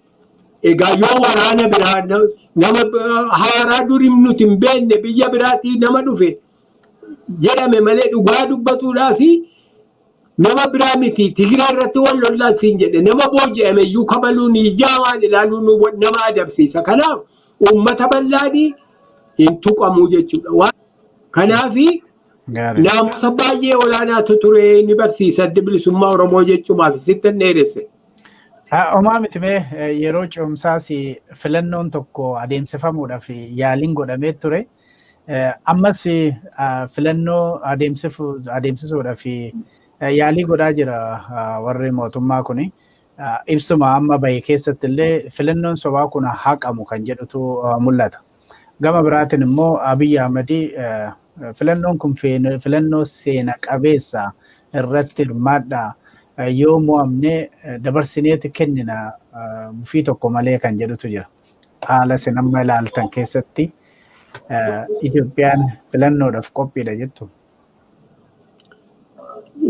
egaa yoo waraana biraa nama haaraa durii nuti hin beekne biyya biraatii nama dhufe jedhame malee dhugaa dubbatuudhaa fi nama biraa miti Tigree irratti wal lollaan siin jedhe nama booji'ame iyyuu kabaluun ijaamaan ilaaluun nama adabsiisa. Kanaaf uummata bal'aanii hin tuqamu jechuudha. Kanaafi naamusa baay'ee olaanaatu ture ni barsiisa bilisummaa Oromoo jechuudhaaf sitti dheeresse. Homaa miti mee yeroo ce'umsaas filannoon tokko adeemsifamuudhaaf yaaliin godhamee ture. Ammas filannoo adeemsisuudhaaf yaalii godhaa jira warri mootummaa kuni. Ibsuma amma bahe keessatti illee filannoon sobaa kun haqamu kan jedhutu mul'ata. Gama biraatiin immoo Abiy Ahmed filannoon kun filannoo seena qabeessa irratti hirmaadhaa yoo mo'amne dabarsineeti kennina mufii tokko malee kan jedhutu jira. Haala isin amma ilaaltan keessatti Itoophiyaan filannoodhaaf qophiidha jettu.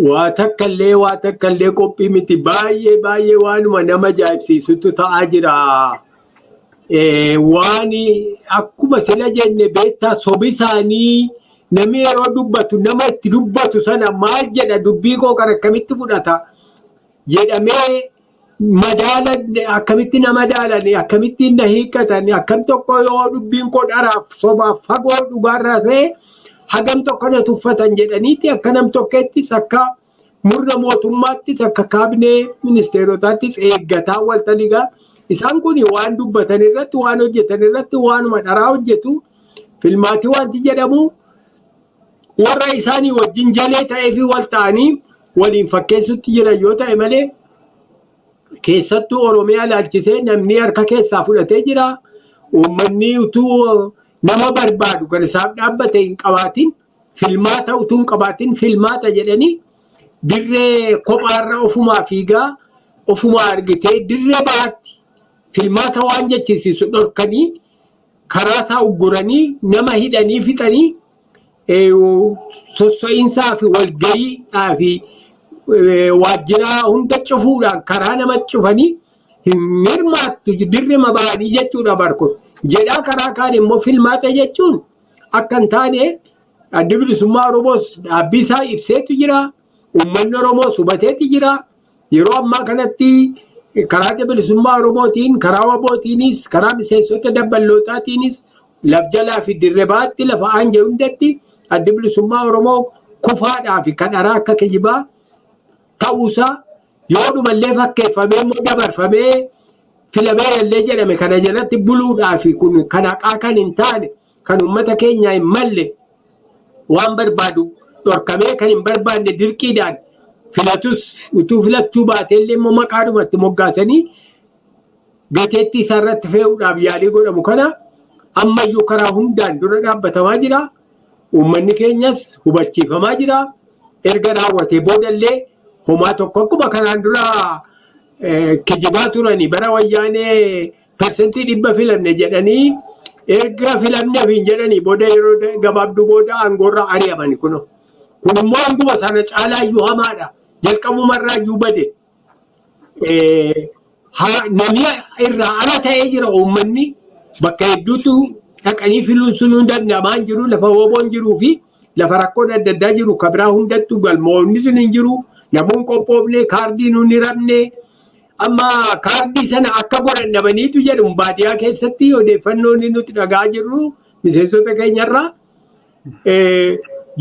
Waa takkallee qophii miti baay'ee waanuma nama ajaa'ibsiisutu ta'aa jira. Waan akkuma sila jenne beektaa sobisaanii namni yeroo dubbatu nama itti dubbatu sana maal jedha dubbii koo kan akkamitti fudhata jedhamee madaalan akkamitti na madaalani akkamitti na hiikkatan akkam tokko yoo dubbiin koo dharaaf sobaaf fagoo dhugaarraa ta'e hagam tokko na tuffatan jedhaniiti akka nam tokkettis akka murna mootummaattis akka kaabinee ministeerotaattis eeggataa waltanigaa isaan kun waan dubbatan irratti waan hojjetan irratti waanuma dharaa hojjetu filmaatii wanti jedhamu warra isaanii wajjin jalee ta'ee fi wal ta'anii waliin fakkeessutti jiran yoo ta'e malee keessattuu Oromiyaa laalchisee namni harka keessaa fudhatee jira. Uummanni utuu nama barbaadu kan isaaf dhaabbate hin qabaatin filmaata utuu hin qabaatin filmaata jedhanii dirree kophaarra ofumaa fiigaa ofumaa argitee dirree baatti filmaata waan jechisiisu dhorkanii karaa isaa ugguranii nama hidhanii fixanii sosso'iinsaa fi walgayiidhaa fi waajjiraa hunda cufuudhaan karaa nama cufanii hin hirmaattu dirree mabaanii jechuudha barkun. Jedhaa karaa kaan immoo filmaata jechuun akka hin taane adda bilisummaa Oromoos dhaabbii isaa ibseetu jira. Uummanni Oromoos hubateetu jira. Yeroo ammaa kanatti karaa adda bilisummaa Oromootiin, karaa wabootiinis, karaa miseensota dabbalootaatiinis laf jalaa fi dirree baatti lafa aanje hundatti adda bilisummaa Oromoo kufaadhaa fi kadharaa akka kijibaa ta'uusaa yoo dhumallee fakkeeffamee immoo dabarfamee filamee illee jedhame kana jalatti buluudhaa fi kun kan haqaa kan hin taane kan uummata keenyaa hin malle waan barbaadu dhorkamee kan hin barbaanne dirqiidhaan filatus utuu filachuu baateellee immoo maqaadhumatti moggaasanii gateetti isaarratti fe'uudhaaf yaalii godhamu kana ammayyuu karaa hundaan dura dhaabbatamaa jira. Uummanni keenyas hubachiifamaa jira. Erga raawwatee boodallee homaa tokko akkuma kanaan dura kijibaa turanii bara wayyaanee persentii 100 filanne jedhanii erga filamneef hin jedhanii booda yeroo gabaabduu booda aangoorraa ari'amani kun immoo hanguma sana caalaa iyyuu hamaadha. Jalqabumarraa iyyuu bade. Namni irraa ala ta'ee jira uummanni bakka hedduutu dhaqanii filuun sun hin danda'amaan jiru lafa woboon jiruu fi lafa rakkoon adda addaa jiru kabiraa hundattuu galmoonni sun hin jiru namuun qophoofne kaardii nun hiramne amma kaardii sana akka godhan dhabaniitu jedhamu baadiyyaa keessatti odeeffannoon nuti dhagaa jirru miseensota keenyarraa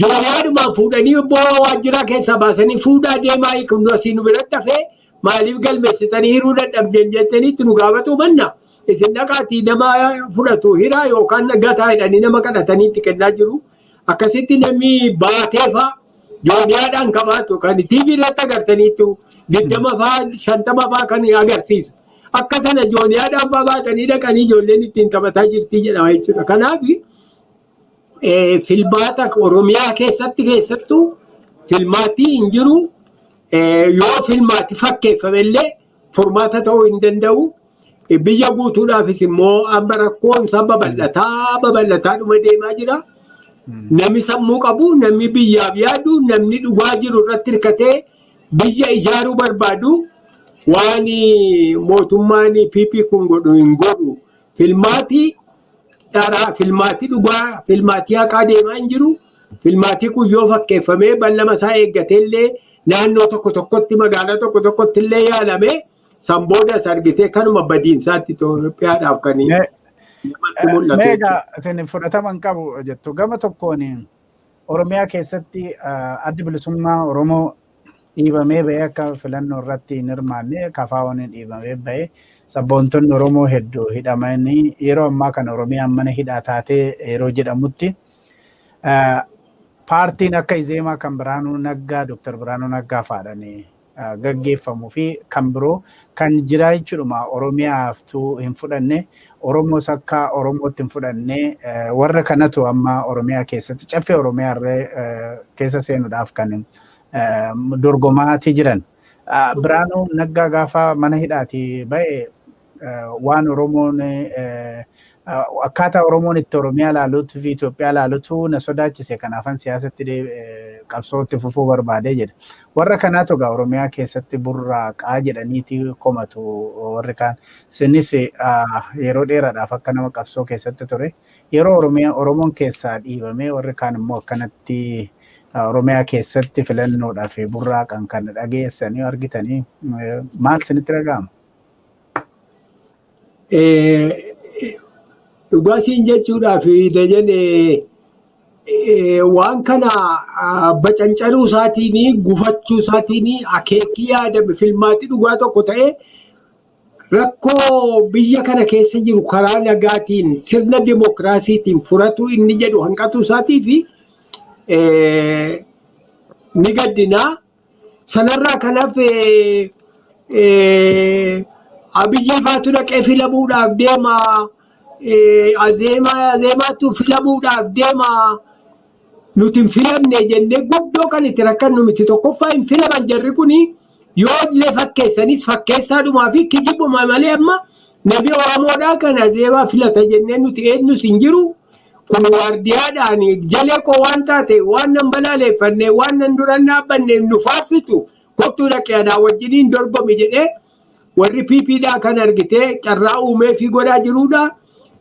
Joolyaadhumaa fuudhanii obbo waajjiraa keessaa baasanii fuudhaa deemaa hiikumnu asii nu biratti hafee maaliif galmeessitanii hiruu dadhabden jettaniitti nu gaafatu manna. Isin dhaqaatii nama fudhatu hiraa yookaan gataa hidhanii nama kadhataniitti kennaa jiru. Akkasitti namni baateefaa jooliyaadhaan qabaatu kan TV irratti agartaniitu 20 fa'aa 50 fa'aa kan agarsiisu. Akka sana jooliyaadhaan baatanii dhaqanii ijoolleen ittiin taphataa jirti jedhama jechuudha. Kanaaf filmaata Oromiyaa keessattuu filmaatii hin jiru. Yoo filmaati fakkeeffamellee furmaata ta'uu hin danda'u. Biyya guutuudhaafis immoo amma rakkoon isaa babal'ataa dhuma deemaa jira. Namni sammuu qabu, namni biyyaaf yaadu, namni dhugaa jiru irratti hirkatee biyya ijaaruu barbaadu waan mootummaan PP kun godhu hin godhu. Filmaatii dharaa, filmaatii dhugaa, filmaatii haqaa deemaa hin jiru. Filmaatii kun yoo fakkeeffamee ballama isaa eeggateellee naannoo tokkotti magaalaa tokkotti illee yaalame san boodas argitee kanuma badiinsaatti Itoophiyaadhaaf kan namatti mul'atu. Meegaa isin fudhataman qabu jettu gama tokkoon Oromiyaa keessatti addi bilisummaa Oromoo dhiibamee bahee akka filannoo irratti hin hirmaanne KFO'n dhiibamee bahee sabboontonni Oromoo hedduu hidhamanii yeroo ammaa kana Oromiyaan mana hidhaa taatee yeroo jedhamutti paartiin akka Izeemaa kan Biraanuu Naggaa Dr. Biraanuu Naggaa faadhanii gaggeeffamuu fi kan biroo kan jira jechuudha Oromiyaaftuu hin fudhanne Oromoos akka Oromootti hin fudhanne warra kanatu amma Oromiyaa keessatti caffee Oromiyaa keessa seenuudhaaf kan dorgomaati jiran. Biraanuu Naggaa gaafa mana hidhaati ba'e waan Oromoon akkaataa Oromoon itti Oromiyaa ilaaluutu fi Itoophiyaa ilaaluutu na sodaachise kanaafan siyaasatti qabsootti fufuu barbaadee jedha. Warra kanaatu egaa Oromiyaa keessatti burraaqaa jedhaniiti komatu warri kaan. Isinis yeroo dheeraadhaaf akka nama qabsoo keessatti ture. Yeroo Oromoon keessaa dhiibamee warri kaan immoo akkanatti Oromiyaa keessatti filannoodhaaf burraaqan kan dhageessanii argitanii maal isinitti dhaga'ama? Dhugaasiin jechuudhaaf Dajanee waan kana bacancaruu isaatiin gufachuu isaatiin akeekii yaadame filmaatti dhugaa tokko ta'e rakkoo biyya kana keessa jiru karaa nagaatiin sirna dimokiraasiitiin furatu inni jedhu hanqatu isaatii fi ni gaddinaa. Sanarraa kanaaf Abiyyi faatu dhaqee filamuudhaaf deema. Azeemaatu filamuudhaaf deema. Nuti hin filamne jennee guddoo kan itti rakkannu miti tokkoffaa hin filaman jarri kuni yoo illee fakkeessanis fakkeessaadhumaa fi kijibuma malee amma nabi Oromoodhaa kan Azeemaa filata jennee nuti eenyus hin jiru. Kun waardiyaadhaan jalee koo waan taate waan nan balaaleeffanne waan nan duran dhaabbanne nu faarsitu kottuu dhaqee anaa wajjiniin dorgomi jedhee warri PPdhaa kan argitee carraa uumee fi godhaa jiruudha.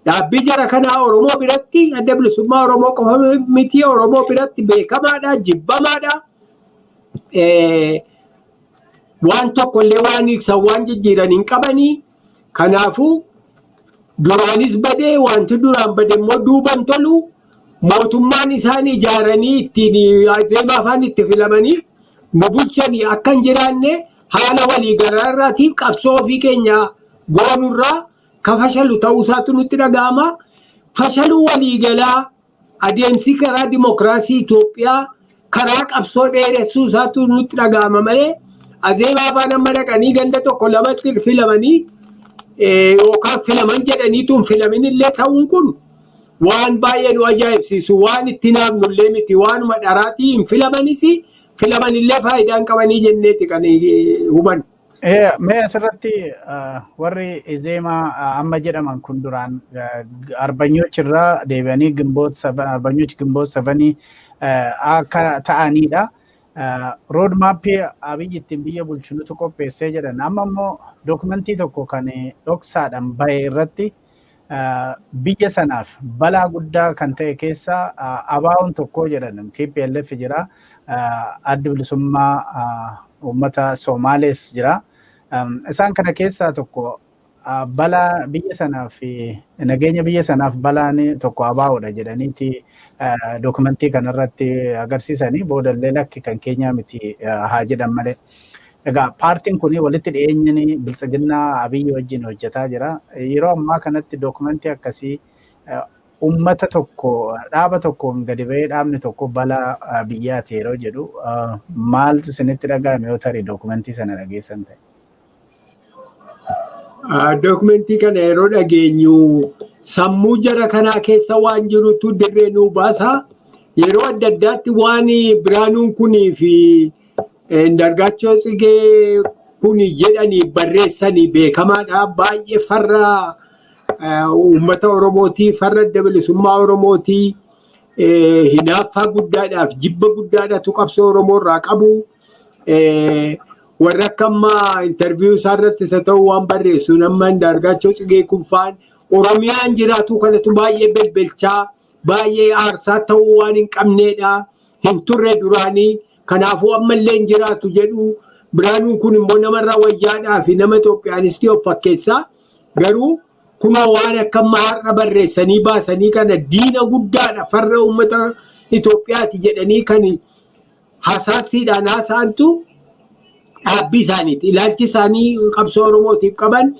Dhaabbii jara kanaa Oromoo biratti adda bilisummaa Oromoo qofa miti Oromoo biratti beekamaadha, jibbamaadha. Waan tokkollee waan ibsan waan jijjiiran hin qabanii. Kanaafuu duraanis badee wanti duraan bade immoo duuban tolu mootummaan isaanii ijaaranii ittiin Azeemaa afaan itti filamanii nu bulchanii akka hin jiraanne haala waliigalaarraatiif qabsoo ofii keenya goonurraa ka fashalu ta'uu isaatu nutti dhaga'ama. Fashaluu waliigalaa adeemsi karaa dimokiraasii Itoophiyaa karaa qabsoo dheeressuu isaatu nutti dhaga'ama malee Azeemaa afaan amma dhaqanii ganda tokko lamatti filamanii yookaan filaman jedhaniituun filamin illee ta'uun kun waan baay'ee nu ajaa'ibsiisu waan itti naafnullee miti waanuma dharaatii hin filamanis filaman illee faayidaan qabanii jenneeti kan hubannu. Mee asirratti warri Izeemaa amma jedhaman kun duraan arbanyoochirraa deebi'anii arbanyoochi gimboot sabanii akka ta'anidha. Road maappii Abiyyi ittiin biyya bulchinutu qopheessee jedhan amma immoo dookumentii tokko kan dhoksaadhaan bahe irratti biyya sanaaf balaa guddaa kan ta'e keessa ABO'n tokko jedhan TPLF jira addi bilisummaa uummata Somaalees jira. Isaan kana keessaa tokko balaa biyya sanaaf nageenya biyya sanaaf balaan tokko ABO'dha jedhaniiti dookumentii kanarratti agarsiisanii boodallee lakki kan keenya miti haa jedhan malee. Egaa paartiin kun walitti dhiyeenyanii biltsiginnaa Abiyyi wajjin hojjetaa jira. Yeroo ammaa kanatti dookumentii akkasii uummata tokko dhaaba tokkoon gadi ba'ee dhaabni tokko balaa biyyaati yeroo jedhu maaltu isinitti dhaga'ame yoo tarii dookumentii sana dhageessan ta'e? Dookumentii kana yeroo dhageenyu sammuu jara kanaa keessa waan jirutu dirree nuu baasa. Yeroo adda addaatti waan Biraanuun kunii fi Dargaachoo Tsigee kun jedhanii barreessanii beekamaadha. Baay'ee farra uummata Oromootii, farra adda bilisummaa Oromootii hinaaffaa guddaadhaaf jibba guddaadhaatu qabsoo Oromoo irraa qabu. Warra akka ammaa interviyuu isaarratti isa ta'u waan barreessu nama Dargaachoo Tsigee kun faan Oromiyaan jiraatu kanatu baay'ee belbelchaa baay'ee aarsaa ta'uu waan hin qabneedha. Hin turre duraanii Kanaafuu ammallee jiraatu jedhu Biraanuun kun immoo namarraa wayyaadhaa fi nama Itoophiyaanistii of fakkeessaa garuu kunoo waan akka har'a barreessanii baasanii kana diina guddaadha farra uummata Itoophiyaati jedhanii kan hasaasiidhaan haasa'antu dhaabbii isaaniiti. Ilaalchi isaanii qabsoo Oromootiif qaban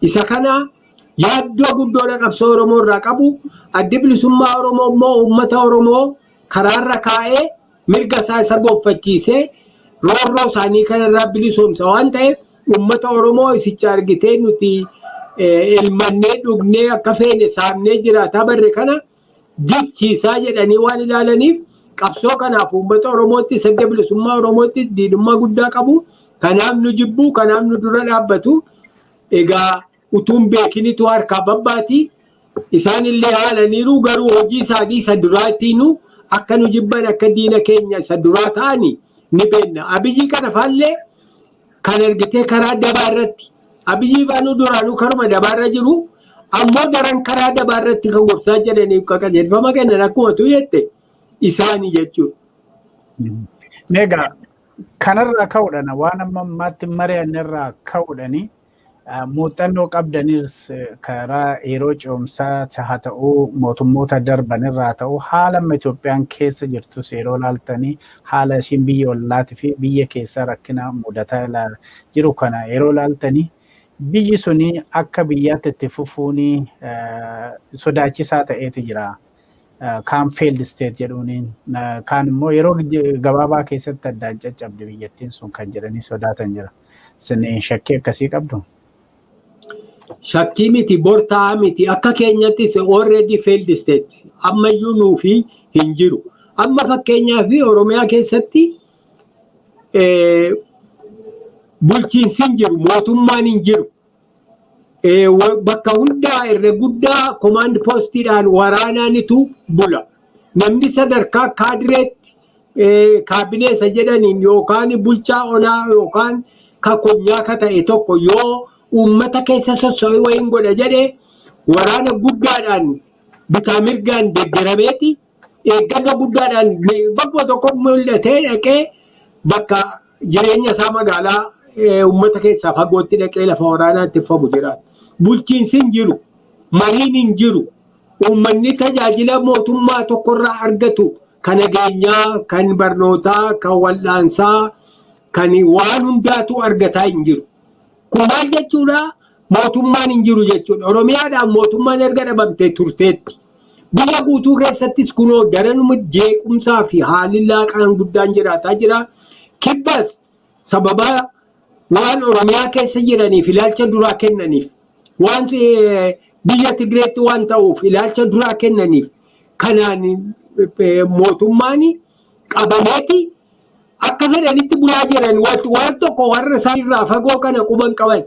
isa kana yaaddoo guddoodha qabsoo Oromoo irraa qabu. Addi bilisummaa Oromoo immoo uummata Oromoo karaarra kaa'ee mirga isaa isa gonfachiisee roorroo isaanii kanarraa bilisoomsa waan ta'eef uummata Oromoo isicha argitee nuti ilmannee dhugnee akka feene saamnee jiraataa barre kana jibsiisaa jedhanii waan ilaalaniif qabsoo kanaaf uummata Oromootti adda bilisummaa Oromootti diinummaa guddaa qabu. Kanaaf nu jibbu, kanaaf nu dura dhaabbatu. Egaa utuun beekinitu harkaa babbaati. Isaan illee haalaniiru garuu hojii isaanii isa duraatiinu akka nu jibban akka diina keenya isa duraa ta'anii ni beekna. Abiyyi kana faallee kan argitee karaa dabaa irratti Abiyyi faanu duraanuu karuma dabaarra jiru ammoo daran karaa dabaarratti kan gorsaa jedhaniif qajeelfama kennan akkuma tu jette isaanii jechuudha. Egaa kanarraa ka'uudhaan waan amma ammaatti mari'annirraa ka'uudhaani muuxannoo qabdanis karaa yeroo ce'umsaa haa ta'uu mootummoota darbanirraa ta'uu haala amma Itoophiyaan keessa jirtus yeroo laaltanii haala ishiin biyya ollaatii fi biyya keessa rakkina mudataa jiru kana yeroo laaltanii biyyi suni akka biyyaatti itti fufuun sodaachisaa ta'eeti jira. Kaan failed state jedhuuniin kaan immoo yeroo gabaabaa keessatti addaan caccabde biyyattiin sun kan jedhanii sodaatan jira. Isin shakkii akkasii qabdu? Shakkii miti bortaa miti akka keenyattis already failed state ammayyuu nuufi hin jiru. Amma fakkeenyaaf Oromiyaa keessatti bulchiinsi hin jiru, mootummaan hin jiru. Bakka hundaa irra guddaa command postiidhaan waraanaanitu bula. Namni sadarkaa kaadireetti kaabineessa jedhaniin yookaan bulchaa onaa yookaan konyaa ka ta'e tokko yoo uummata keessa sosso'ee wayiin godha jedhee waraana guddaadhaan bitaa mirgaan deeggarameeti eeggannoo guddaadhaan bakka tokko mul'atee dhaqee bakka jireenya isaa magaalaa uummata keessaa fagootti dhaqee lafa waraanaatti fagu jiraata. Bulchiinsi hin jiru, mariin hin jiru, uummanni tajaajila mootummaa tokkorraa argatu kan nageenyaa, kan barnootaa, kan wal'aansaa, kan waan hundaatu argataa hin jiru. Kun maal jechuudha? Mootummaan hin jiru jechuudha. Oromiyaadhaan mootummaan erga dhabamtee turteetti. Biyya guutuu keessattis kunoo daranuma jeequmsaa fi haalli laaqaan guddaan jiraataa jira. Kibbas sababa waan Oromiyaa keessa jiraniif ilaalcha duraa kennaniif waan biyya Tigreetti waan ta'uuf ilaalcha duraa kennaniif kanaan mootummaan qabameeti akka fedhanitti bulaa jiran waan tokko warra isaan irraa fagoo kana quban qaban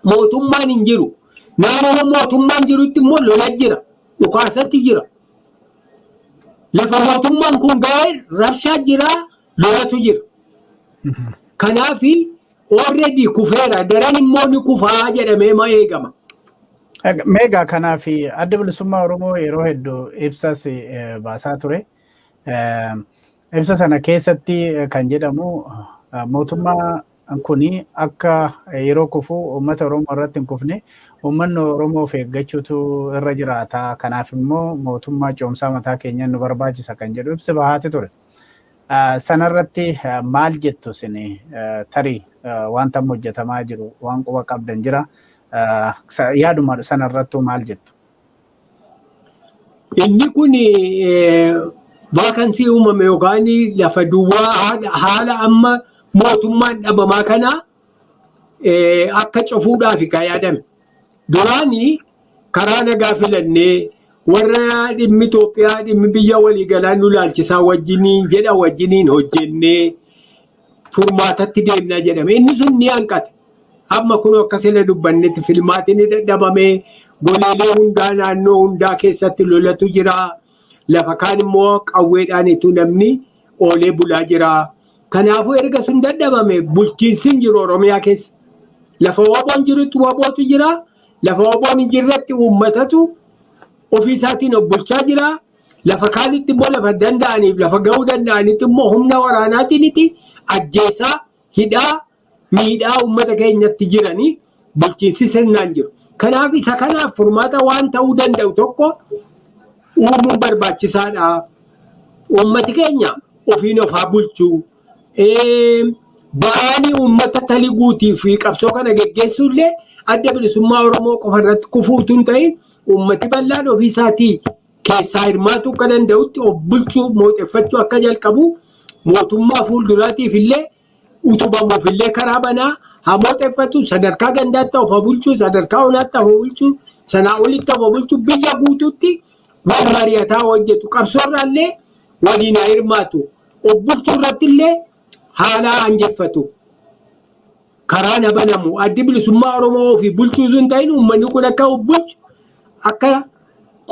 mootummaan hin jiru. Naannoo mootummaan jirutti immoo lola jira, dhukaasatti jira. Lafa mootummaan kun ga'ee rabshaa jira, lolatu jira. Kanaafi already kufeera daran immoo ni kufaa jedhamee ma eegama. Meegaa kanaaf adda bilisummaa Oromoo yeroo hedduu ibsas baasaa ture. Ibsa sana keessatti kan jedhamu mootummaa kuni akka yeroo kufu uummata Oromoo irratti hin kufne uummanni Oromoo of eeggachuutu irra jiraata. Kanaaf immoo mootummaa ce'umsaa mataa keenya nu barbaachisa kan jedhu ibsi bahaati ture. Sanarratti maal jettu isin tarii wanta hojjetamaa jiru waan quba qabdan jira. Yaaduma sanarrattuu maal jettu? Inni kun vaakansii uumame yookaan lafa duwwaa haala amma mootummaan dhabamaa kana akka cufuudhaaf kan yaadame. Duraanii karaa nagaa filannee warra dhimmi Itoophiyaa dhimmi biyya waliigalaa nu laalchisaa wajjiniin jedha wajjiniin hojjennee furmaatatti deemnaa jedhame. Inni sun ni hanqate. Amma kun akkasii dubbannetti filmaatiin dadhabamee goleelee hundaa naannoo hundaa keessatti lolatu jira. Lafa kaan immoo qawweedhaanitu namni oolee bulaa jira. Kanaafuu erga sun dadhabame bulchiinsi hin jiru Oromiyaa keessa. Lafa waboon jirutti wabootu jira. Lafa waboon hin jirretti uummatatu ofii isaatiin bulchaa jira. lafa kaanitti immoo lafa danda'aniif lafa ga'uu danda'anitti immoo humna waraanaatiiniti ajjeesaa hidhaa miidhaa uummata keenyatti jiranii bulchiinsi sirnaan jiru. Kanaaf isa kanaaf furmaata waan ta'uu danda'u tokko uumuun barbaachisaadha. Uummati keenya ofiin of haa bulchuu. Ba'anii uummata taliguutii fi qabsoo kana geggeessuullee adda bilisummaa Oromoo qofa irratti kufuutu hin ta'in uummati bal'aan ofiisaatii keessaa hirmaatuu akka danda'utti of bulchuu mooxeffachuu akka jalqabu mootummaa fuulduraatiif illee utubamuuf illee karaa banaa haa mooxeffatu sadarkaa gandaatti of bulchuu sadarkaa onaatti of bulchuu sanaa olitti of bulchuu biyya guutuutti wal mari'ataa hojjetu qabsoorraallee waliin haa hirmaatu of bulchuu irratti illee haala anjeffatu karaa na banamu addi bilisummaa Oromoo fi bulchuu sun ta'in uummanni kun akka of bulchu akka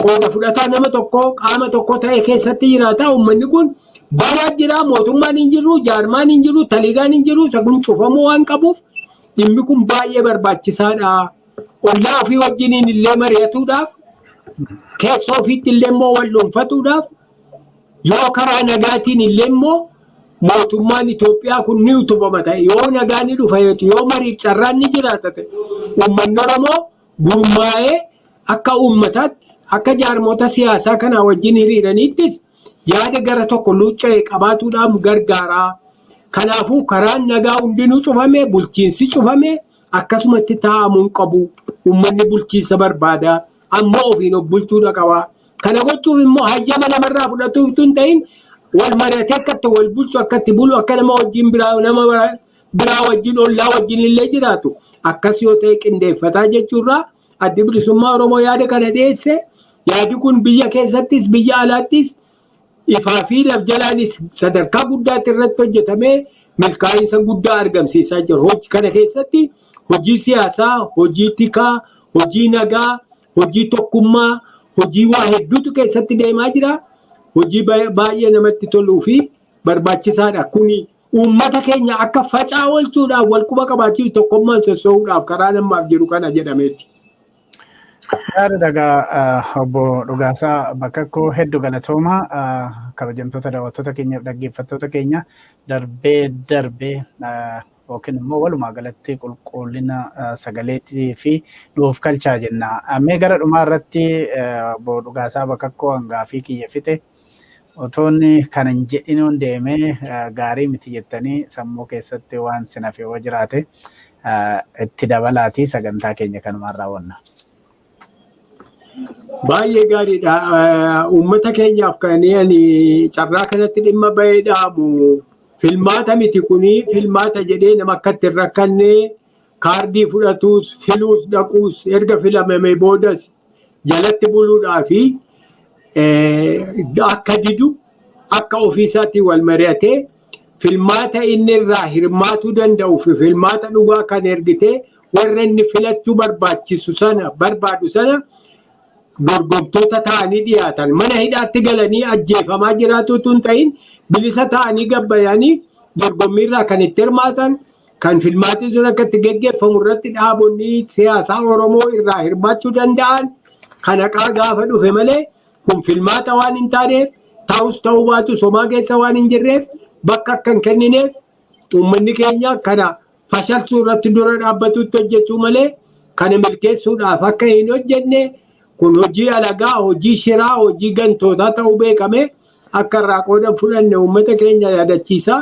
qooda fudhataa nama tokko qaama tokko ta'e keessatti jiraata uummanni kun baraa jira mootummaan hin jiru jaarmaan hin jiru taligaan hin jiru sagun cufamuu waan qabuuf dhimmi kun baay'ee barbaachisaadha. Ollaa ofii wajjiniin illee mari'atuudhaaf keessoo ofiitti illee immoo wal dhuunfatuudhaaf yoo karaa nagaatiin illee immoo mootummaan Itoophiyaa kun ni utubama ta'e yoo nagaan ni dhufa yoo mariif carraan ni jiraata ta'e uummanni Oromoo gurmaa'ee akka uummataatti akka jaarmoota siyaasaa kana wajjin hiriiraniittis yaada gara tokko luucca'ee qabaatuudhaan gargaaraa. Kanaafuu karaan nagaa hundinuu cufame bulchiinsi cufame akkasumatti taa'amuu qabu. Uummanni bulchiinsa barbaada ammoo ofiin of bulchuudha qaba. Kana gochuuf immoo hayyama namarraa fudhatuuf tun ta'in wal mari'atee akkatti wal bulchu akkatti bulu akka nama wajjin biraa wajjin ollaa wajjin illee jiraatu akkas yoo ta'e qindeeffataa jechuurraa addi bilisummaa Oromoo yaada kana dhiyeesse yaadi kun biyya keessattis biyya alaattis ifaa fi lafjalaanis sadarkaa guddaatti irratti hojjetamee milkaa'insa guddaa argamsiisaa jiru. Hojii kana keessatti hojii siyaasaa, hojii tikaa, hojii nagaa, hojii tokkummaa, hojii waa hedduutu keessatti deemaa jira. Hojii baay'ee namatti toluu fi barbaachisaadha. Kuni uummata keenya akka facaa oolchuudhaaf wal quba qabaachuu tokkummaan sossoo'uudhaaf karaa namaaf jiru kana jedhameeti. Yaada dhagaa obbo Dhugaasaa Bakakkoo hedduu galatooma kabajamtoota daawwattoota keenyaaf dhaggeeffattoota keenya darbee yookiin immoo walumaa galatti qulqullina sagaleetii fi nuuf kalchaa jenna. Mee gara dhumaa irratti obbo Dhugaasaa Bakakkoo hangaafii kiyya fite otoonni kan hin jedhin deemee gaarii miti jettanii sammuu keessatti waan sinaaf yoo jiraate itti dabalaatii sagantaa keenya kanumaan raawwanna. Baay'ee gaariidha. Uummata keenyaaf kan ani carraa kanatti dhimma bahee dhaamu filmaata miti kuni filmaata jedhee nama akkatti hin rakkanne kaardii fudhatuus filuus dhaquus erga filamame boodas jalatti buluudhaa fi akka didu akka ofiisaatti wal mari'atee filmaata inni irraa hirmaatuu danda'u fi filmaata dhugaa kan ergitee warra inni filachuu barbaadu sana dorgomtoota ta'anii dhiyaatan mana hidhaatti galanii ajjeefamaa jiraatu tun ta'in bilisa ta'anii gabbayanii dorgommiirraa kan itti hirmaatan kan filmaatii sun akka itti geggeeffamu irratti dhaabonni siyaasaa Oromoo irraa hirmaachuu danda'an kan haqaa gaafa dhufe malee kun filmaata waan hin taaneef ta'us ta'uu baatu somaa keessa waan hin jirreef bakka akka hin kennineef uummanni keenya kana fashalsuu irratti dura dhaabbatutti hojjechuu malee kana milkeessuudhaaf akka hin hojjenne kun hojii alagaa, hojii shiraa, hojii gantootaa ta'uu beekame akka irraa qooda fudhanne uummata keenya yaadachiisa.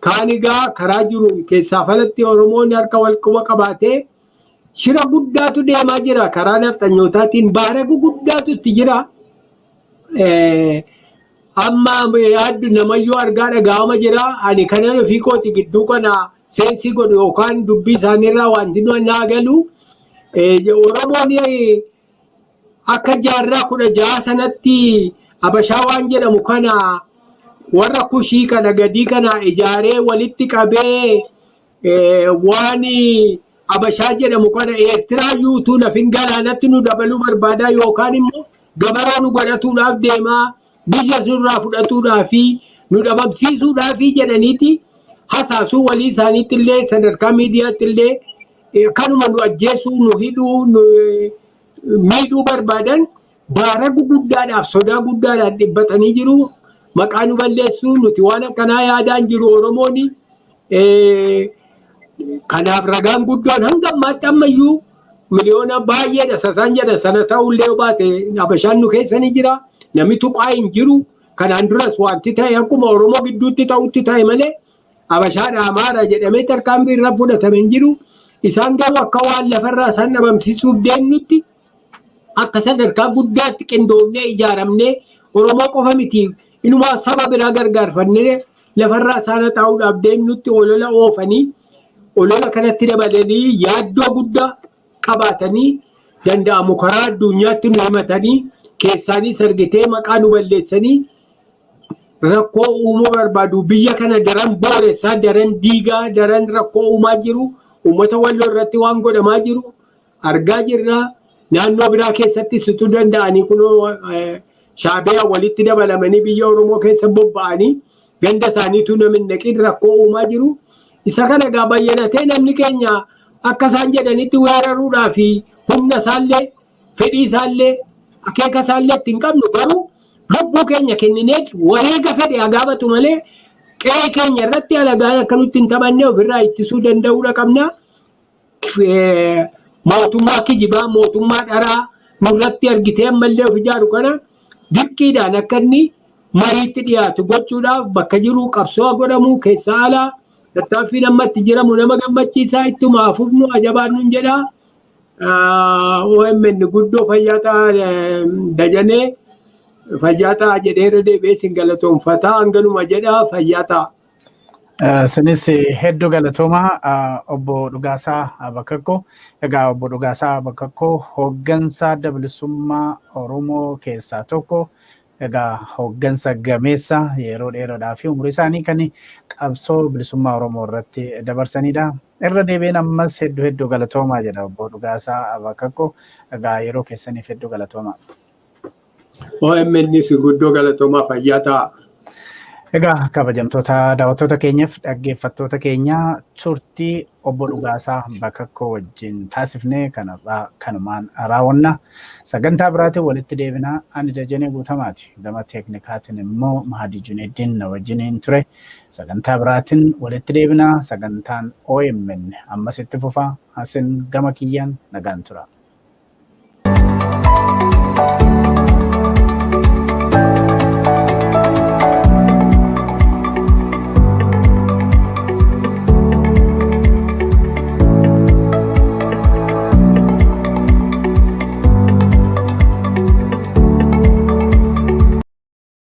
Kaan egaa karaa jiruun keessaa falatti Oromoon harka wal quba qabaatee shira guddaatu deemaa jira karaa nafxanyootaatiin baara guddaatu itti jira. Amma yaaddu namayyuu argaa dhagaa'ama jira. Ani kanan ofii kooti gidduu kana seensi godhu yookaan dubbii isaaniirraa wanti naa galu Oromoon akka jaarraa 16 sanatti Abashaa waan jedhamu kana warra kushii kana gadii kana ijaaree walitti qabee waan Abashaa jedhamu kana Eertiraa yuutuu lafin galaanatti nu dabaluu barbaadaa yookaan immoo gabaraa nu godhatuudhaaf deemaa biyya nurraa fudhatuudhaaf nu dhabamsiisuudhaaf jedhaniiti hasaasuu walii isaaniitti illee sadarkaa miidiyaatti illee kanuma nu ajjeesuu nu hidhuu miidhuu barbaadan baara guguddaadhaaf sodaa guddaadhaan dhibbatanii jiru. Maqaa nu balleessu nuti waan akkanaa yaadaan jiru Oromooni. Kanaaf ragaan guddoon hanga ammaatti ammayyuu miliyoona baay'eedha sasaan jedha sana ta'ullee baate Habashaan nu keessa ni jira. Namni tuqaa hin jiru. Kanaan duras wanti ta'e akkuma Oromoo gidduutti ta'utti ta'e malee Habashaan Amaara jedhamee tarkaanfii irra fudhatame hin jiru. Isaan garuu akka waan lafarraa isaan dhabamsiisuuf deemnutti akka sadarkaa guddaatti qindoomnee ijaaramnee Oromoo qofa miti inumaa saba biraa gargaarfannee lafarraa isaan taa'uudhaaf deemnutti olola oofanii olola kanatti dabalanii yaaddoo guddaa qabaatanii danda'amu karaa addunyaatti nu himatanii keessaanis argitee maqaa nu balleessanii rakkoo uumuu barbaadu biyya kana daran booressaa daran diigaa daran rakkoo uumaa jiru uummata walloo irratti waan godhamaa jiru argaa jirra. Naannoo biraa keessatti situu danda'anii kunoo Shaabiyaa walitti dabalamanii biyya Oromoo keessa bobba'anii ganda isaaniitu namni naqin rakkoo uumaa jiru. Isa kana gaa bayyanatee namni keenya akka isaan jedhanitti weeraruudhaa fi humna isaallee fedhii isaallee akeeka isaallee ittiin qabnu garuu lubbuu keenya kenninee wareega fedhe agaabatu malee qe'ee keenya irratti alagaan akka nutti hin taphanne ofirraa ittisuu danda'uudha qabna. Mootummaa kijibaa mootummaa dharaa nurratti argitee ammallee of ijaaru kana dirqiidhaan akka inni mariitti dhiyaatu gochuudhaaf bakka jiru qabsoo godhamu keessaa alaa tattaaffiin ammatti jiramu nama gammachiisaa ittuma hafuufnu ajabaan nun jedha. OMN guddoo fayyaa ta'a dajanee fayyaa ta'a jedhee irra deebi'ee sin galatoonfataa hanganuma jedha fayyaa ta'a. Sinis hedduu galatoomaa obbo Dhugaasaa Bakakkoo. Egaa obbo Dhugaasaa Bakakkoo hooggansa adda bilisummaa Oromoo keessaa tokko. Egaa hooggansa gameessa yeroo dheeraadhaa fi umurii isaanii kan qabsoo bilisummaa Oromoo irratti dabarsanidha. Irra deebiin ammas hedduu galatoomaa jedha obbo Dhugaasaa Bakakkoo. Egaa yeroo keessaniif hedduu galatoomaa. OMNs guddoo galatoomaa fayyaa ta'a. Egaa kabajamtoota daawwattoota keenyaaf dhaggeeffattoota keenya turtii obbo Dhugaasaa Bakakkoo wajjin taasifnee kanumaan raawwanna. Sagantaa biraatiin walitti deebinaa ani Dajanee Guutamaati. Gama teeknikaatiin immoo Mahadii Juneeddiin na wajjiniin ture. Sagantaa biraatiin walitti deebinaa sagantaan OMN ammas itti fufaa. Asin gama kiyyaan nagaan tura.